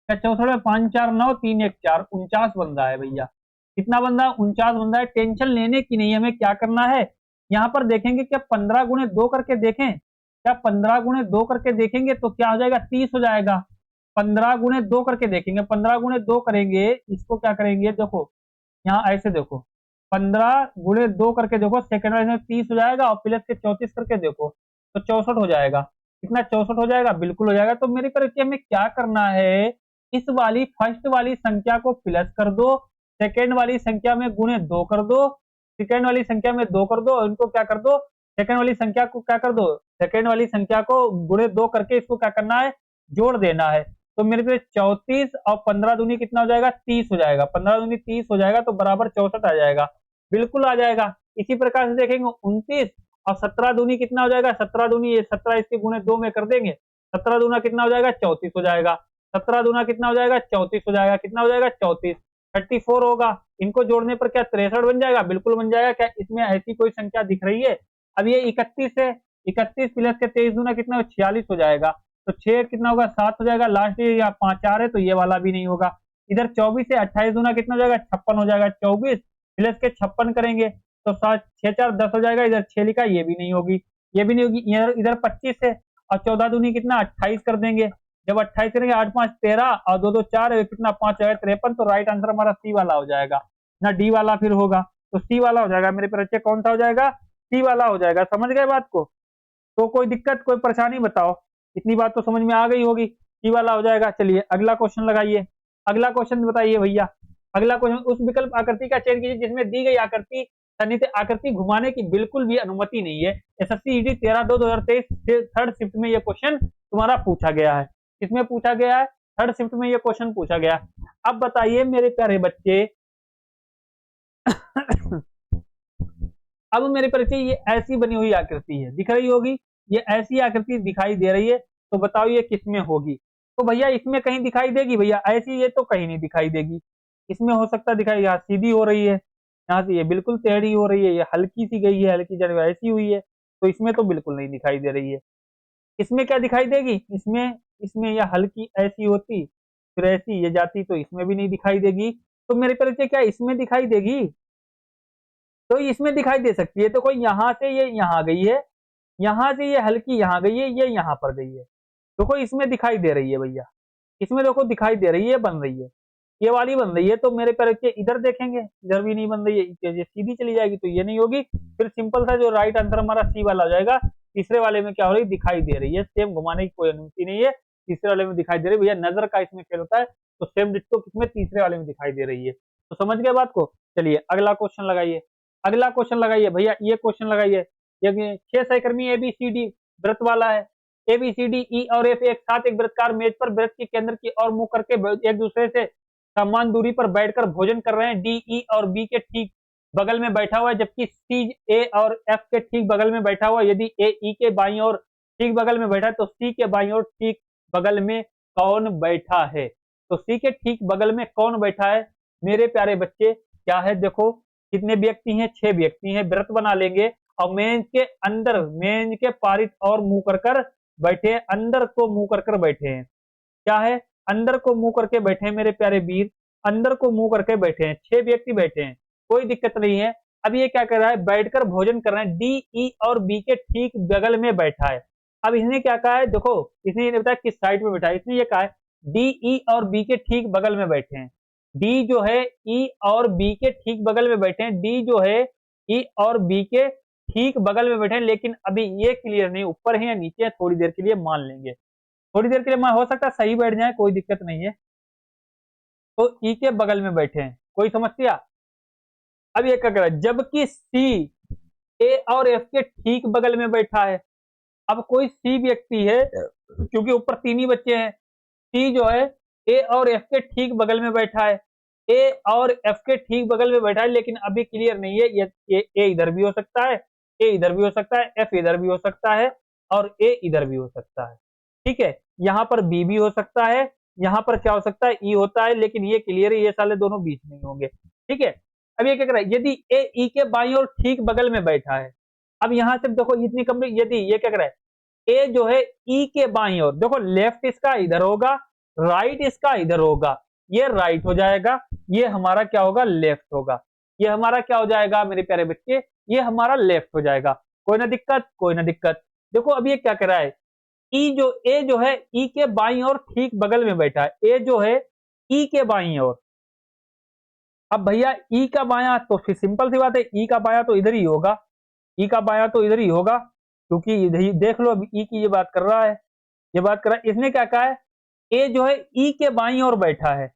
क्या 64 में 5 4 9 3 1 4 49 बन रहा है भैया, कितना बन रहा है, 49 बन रहा है। टेंशन लेने की नहीं, हमें क्या करना है, यहाँ पर देखेंगे क्या 15 गुणे 2 करके देखें, क्या 15 गुणे 2 करके देखेंगे तो क्या हो जाएगा, 30 हो जाएगा। 15 गुणे 2 करके देखेंगे, 15 गुणे 2 करेंगे, इसको क्या करेंगे, देखो यहाँ ऐसे देखो 15 गुणे 2 करके देखो, सेकंड वाले में 30 हो जाएगा, और प्लस के 34 करके देखो तो 64 हो जाएगा। कितना, 64 हो जाएगा, बिल्कुल हो जाएगा। तो मेरे पर हमें क्या करना है, इस वाली फर्स्ट वाली संख्या को प्लस कर दो, सेकेंड वाली संख्या में गुणे 2 कर दो, सेकेंड वाली संख्या में 2 कर दो, इनको क्या कर दो, सेकेंड वाली संख्या को क्या कर दो, सेकेंड वाली संख्या को गुणे 2 करके इसको क्या करना है, जोड़ देना है। तो मेरे पे 34 और 15 दूनी कितना हो जाएगा, 30 हो जाएगा, 15 दूनी 30 हो जाएगा, तो बराबर 64 आ जाएगा, बिल्कुल आ जाएगा। इसी प्रकार से देखेंगे 29 और 17 दूनी कितना हो जाएगा, 17 दूनी ये 17 इसके गुणे 2 में कर देंगे, 17 दूना कितना हो जाएगा, 34 हो जाएगा, 17 दूना कितना हो जाएगा, 34 हो जाएगा, कितना हो जाएगा 34, 34 होगा। इनको जोड़ने पर क्या 63 बन जाएगा, बिल्कुल बन जाएगा। क्या इसमें ऐसी कोई संख्या दिख रही है, अब ये 31 है, 31 प्लस के 23 दूना कितना 46 हो जाएगा, तो 6 कितना होगा, 7 हो जाएगा, लास्ट या 5 4 है तो ये वाला भी नहीं होगा। इधर 24 है, 28 दूना कितना हो जाएगा, 56 हो जाएगा, 24 प्लस के 56 करेंगे तो 7 6 4 10 हो जाएगा, इधर 6 लिखा, ये भी नहीं होगी, ये भी नहीं होगी। इधर 25 है और 14 दूनी कितना 28 कर देंगे, जब 28 करेंगे 8 5 13 और 2 2 4 है, कितना 5 है 53, तो राइट आंसर हमारा सी वाला हो जाएगा, ना डी वाला फिर होगा, तो सी वाला हो जाएगा मेरे बच्चे। कौन सा हो जाएगा, सी वाला हो जाएगा। समझ गए बात को, तो कोई दिक्कत कोई परेशानी बताओ, इतनी बात तो समझ में आ गई होगी, सी वाला हो जाएगा। चलिए अगला क्वेश्चन लगाइए, अगला क्वेश्चन बताइए भैया, अगला क्वेश्चन, उस विकल्प आकृति का चयन कीजिए जिसमें दी गई आकृति सन्निहित आकृति घुमाने की बिल्कुल भी अनुमति नहीं है। एसएससी ईडी 13/2/2023 थर्ड शिफ्ट में यह क्वेश्चन तुम्हारा पूछा गया है। किसमें पूछा गया है? थर्ड शिफ्ट में यह क्वेश्चन पूछा गया। अब बताइए मेरे प्यारे बच्चे अब मेरे परिचय ये ऐसी बनी हुई आकृति है, दिख रही होगी, ये ऐसी आकृति दिखाई दे रही है, तो बताओ ये किसमें होगी? तो भैया इसमें कहीं दिखाई देगी भैया? ऐसी ये तो कहीं नहीं दिखाई देगी। इसमें हो सकता दिखाई, यहाँ सीधी हो रही है, यहाँ से ये बिल्कुल टेढ़ी हो रही है, ये हल्की सी गई है, हल्की जगह ऐसी हुई है, तो इसमें तो बिल्कुल नहीं दिखाई दे रही है। इसमें क्या दिखाई देगी? इसमें यह हल्की ऐसी होती, फिर ऐसी ये जाती, तो इसमें भी नहीं दिखाई देगी। तो मेरे परिचय क्या इसमें दिखाई देगी? तो इसमें दिखाई दे सकती है। तो कोई यहाँ से ये यहाँ गई है, यहाँ से ये हल्की यहाँ गई है, ये यहाँ पर गई है, तो कोई इसमें दिखाई दे रही है भैया, इसमें देखो दिखाई दे रही है, बन रही है, ये वाली बन रही है। तो मेरे परिचय इधर देखेंगे, इधर भी नहीं बन रही है, ये सीधी चली जाएगी, तो ये नहीं होगी। फिर सिंपल सा जो राइट आंसर हमारा सी वाला हो जाएगा। तीसरे वाले में क्या हो रही, दिखाई दे रही है, सेम घुमाने की कोई अनुमति नहीं है, तीसरे वाले में दिखाई दे रही है। भैया नजर का इसमें खेल होता है, तो सेम डिट्टो किसमें, तीसरे वाले में दिखाई दे रही है। तो समझ गए बात को? चलिए अगला क्वेश्चन लगाइए, अगला क्वेश्चन लगाइए भैया, ये क्वेश्चन लगाइए। ये 6 सहकर्मी एबीसीडी व्रत वाला है। एबीसीडी ई और एफ एक साथ एक वृत्तकार मेज पर व्रत के केंद्र की ओर मुंह करके एक दूसरे से समान दूरी पर बैठकर भोजन कर रहे हैं। डी ई और बी के ठीक बगल में बैठा हुआ है, जबकि सी ए और एफ के ठीक बगल में बैठा हुआ है। यदि ए ई के बाईं ओर ठीक बगल में बैठा है, तो सी के बाईं ओर ठीक बगल में कौन बैठा है? तो सी के ठीक बगल में कौन बैठा है मेरे प्यारे बच्चे? क्या है, देखो कितने व्यक्ति हैं, 6 व्यक्ति हैं। व्रत बना लेंगे और मेज के अंदर, मेज के पारित और मुंह कर बैठे हैं, अंदर को मुंह कर बैठे हैं। क्या है? अंदर को मुंह करके बैठे हैं मेरे प्यारे वीर, अंदर को मुंह करके बैठे हैं, 6 व्यक्ति बैठे हैं, कोई दिक्कत नहीं है। अब ये क्या कर रहा है, बैठकर भोजन कर रहे हैं। डी ई और बी के ठीक बगल में बैठा है। अब इसने क्या कहा है, देखो इसने ये बताया किस साइड में बैठा है, इसने ये कहा है डी ई और बी के ठीक बगल में बैठे हैं। डी जो है ई और बी के ठीक बगल में बैठे हैं, डी जो है ई और बी के ठीक बगल में बैठे हैं, लेकिन अभी ये क्लियर नहीं ऊपर है या नीचे है, थोड़ी देर के लिए मान लेंगे, थोड़ी देर के लिए हो सकता है सही बैठ जाए, कोई दिक्कत नहीं है। तो ई के बगल में बैठे हैं, कोई समस्या? अब ये क्या कर रहा है, जबकि सी ए और एफ के ठीक बगल में बैठा है। अब कोई सी व्यक्ति है, क्योंकि ऊपर 3 ही बच्चे हैं, सी जो है ए और एफ के ठीक बगल में बैठा है, ए और एफ के ठीक बगल में बैठा है, लेकिन अभी क्लियर नहीं है, ये ए इधर भी हो सकता है, ए इधर भी हो सकता है, एफ इधर भी हो सकता है, और ए इधर भी हो सकता है। ठीक है, यहाँ पर बी भी हो सकता है, यहाँ पर क्या हो सकता है, ई होता है, लेकिन ये क्लियर है, ये साले दोनों बीच में होंगे। ठीक है, अब ये क्या कर रहा है, यदि ए ई के बाईं ओर ठीक बगल में बैठा है। अब यहाँ से देखो इतनी कंप्लीट, यदि ये क्या कर रहा है, ए जो है ई के बाईं ओर, देखो लेफ्ट इसका इधर होगा, राइट इसका इधर होगा, ये राइट हो जाएगा, ये हमारा क्या होगा, लेफ्ट होगा, ये हमारा क्या हो जाएगा मेरे प्यारे बच्चे, ये हमारा लेफ्ट हो जाएगा। कोई ना दिक्कत, कोई ना दिक्कत। देखो अब ये क्या कर रहा है, ए जो है ई के बाईं ओर ठीक बगल में बैठा है, ए जो है ई के बाईं ओर। अब भैया ई का बायां, तो फिर सिंपल सी बात है, ई का बायां तो इधर ही होगा, ई का बायां तो इधर ही होगा, क्योंकि इधर ही देख लो, अभी ई की ये बात कर रहा है, ये बात कर रहा है। इसने क्या कहा है, ए जो है ई के बाईं ओर बैठा है,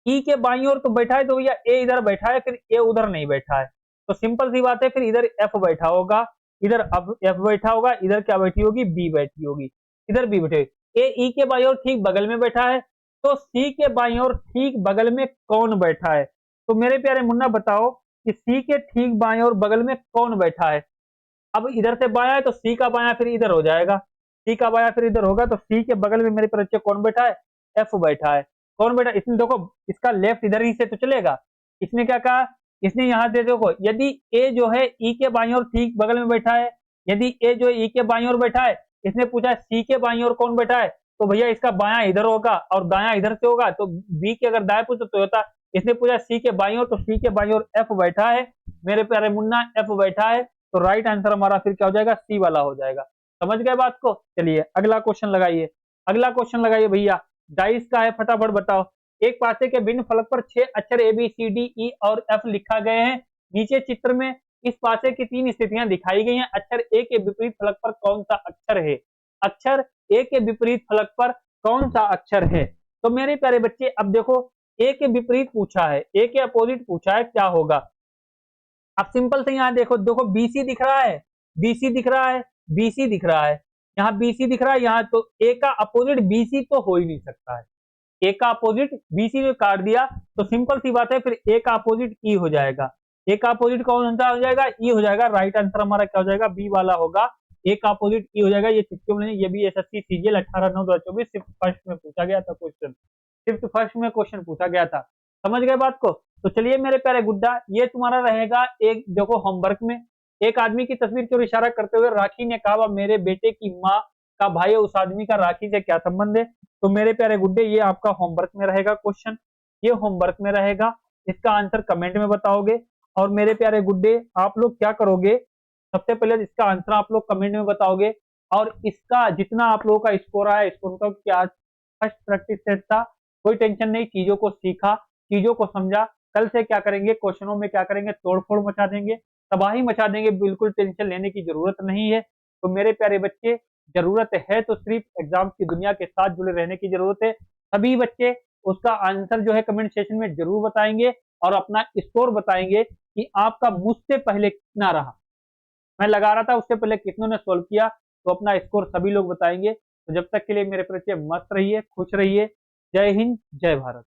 ई के बाईं ओर तो बैठा है, तो भैया ए इधर बैठा है, फिर ए उधर नहीं बैठा है, तो सिंपल सी बात है, फिर इधर एफ बैठा होगा, इधर अब एफ बैठा होगा, इधर क्या बैठी होगी, बी बैठी होगी, इधर बी बैठे। ए ई के बाईं ओर ठीक बगल में बैठा है, तो सी के बाईं ओर ठीक बगल में कौन बैठा है? तो मेरे प्यारे मुन्ना बताओ कि सी के ठीक बाईं ओर बगल में कौन बैठा है? अब इधर से बायां है, तो सी का बायां फिर इधर हो जाएगा, सी का बायां फिर इधर होगा, तो सी के बगल में मेरे बच्चे कौन बैठा है, एफ बैठा है। कौन बैठा, इसने देखो इसका लेफ्ट इधर ही से तो चलेगा, इसने क्या कहा, इसने यहाँ से देखो, यदि ए जो है ई के बाईं ओर ठीक बगल में बैठा है, यदि ए जो है ई के बाईं ओर बैठा है, इसने पूछा सी के बाईं ओर कौन बैठा है, तो भैया इसका बायां इधर होगा और दायां इधर से होगा, तो बी के अगर दाएं पूछो तो होता, इसने पूछा सी के बाईं ओर, तो सी के बाईं ओर एफ बैठा है मेरे प्यारे मुन्ना, एफ बैठा है, तो राइट आंसर हमारा फिर क्या हो जाएगा, सी वाला हो जाएगा। समझ गए बात को? चलिए अगला क्वेश्चन लगाइए, अगला क्वेश्चन लगाइए भैया, डाइस का है, फटाफट बताओ। एक पासे के भिन्न फलक पर 6 अक्षर A B C D E और एफ लिखा गए हैं। नीचे चित्र में इस पासे की 3 स्थितियां दिखाई गई हैं। अक्षर ए के विपरीत फलक पर कौन सा अक्षर है? अक्षर ए के विपरीत फलक पर कौन सा अक्षर है? तो मेरे प्यारे बच्चे अब देखो ए के विपरीत पूछा है, ए के अपोजिट पूछा है, क्या होगा। अब सिंपल से यहाँ देखो, देखो बीसी दिख रहा है, बीसी दिख रहा है, बीसी दिख रहा है, यहाँ बीसी दिख रहा है, यहाँ तो ए का अपोजिट बीसी तो हो ही नहीं सकता है। ए का अपोजिट बीसी को काट दिया तो सिंपल सी बात है, फिर ए का अपोजिट ई हो जाएगा। ए का अपोजिट कौन सा हो जाएगा, ई हो जाएगा। राइट आंसर हमारा क्या हो जाएगा, बी वाला होगा। ए का अपोजिट ई हो जाएगा। ये चिट्ठी में, ये भी एसएससी सीजीएल 18/9/2024 सिर्फ फर्स्ट में पूछा गया था क्वेश्चन, सिर्फ फर्स्ट में क्वेश्चन पूछा गया था। समझ गए बात को। तो चलिए मेरे प्यारे गुड्डा, ये तुम्हारा रहेगा एक, देखो होमवर्क में एक आदमी की तस्वीर की ओर इशारा करते हुए राखी ने कहा, मेरे बेटे की माँ का भाई है, उस आदमी का राखी से क्या संबंध है। तो मेरे प्यारे गुड्डे, ये आपका होमवर्क में रहेगा क्वेश्चन, ये होमवर्क में रहेगा। इसका आंसर कमेंट में बताओगे। और मेरे प्यारे गुड्डे, आप लोग क्या करोगे, सबसे पहले इसका आंसर आप लोग कमेंट में बताओगे, और इसका जितना आप लोगों का स्कोर आया, स्कोर का क्या फर्स्ट प्रैक्टिस सेट था, कोई टेंशन नहीं, चीजों को सीखा, चीजों को समझा। कल से क्या करेंगे, क्वेश्चनों में क्या करेंगे, तोड़फोड़ मचा देंगे, तबाही मचा देंगे, बिल्कुल टेंशन लेने की जरूरत नहीं है। तो मेरे प्यारे बच्चे, जरूरत है तो सिर्फ एग्जाम की दुनिया के साथ जुड़े रहने की जरूरत है। सभी बच्चे उसका आंसर जो है कमेंट सेक्शन में जरूर बताएंगे, और अपना स्कोर बताएंगे कि आपका मुझसे पहले कितना रहा, मैं लगा रहा था उससे पहले कितनों ने सोल्व किया। तो अपना स्कोर सभी लोग बताएंगे। तो जब तक के लिए मेरे बच्चे मस्त रहिए, खुश रहिए। जय हिंद, जय भारत।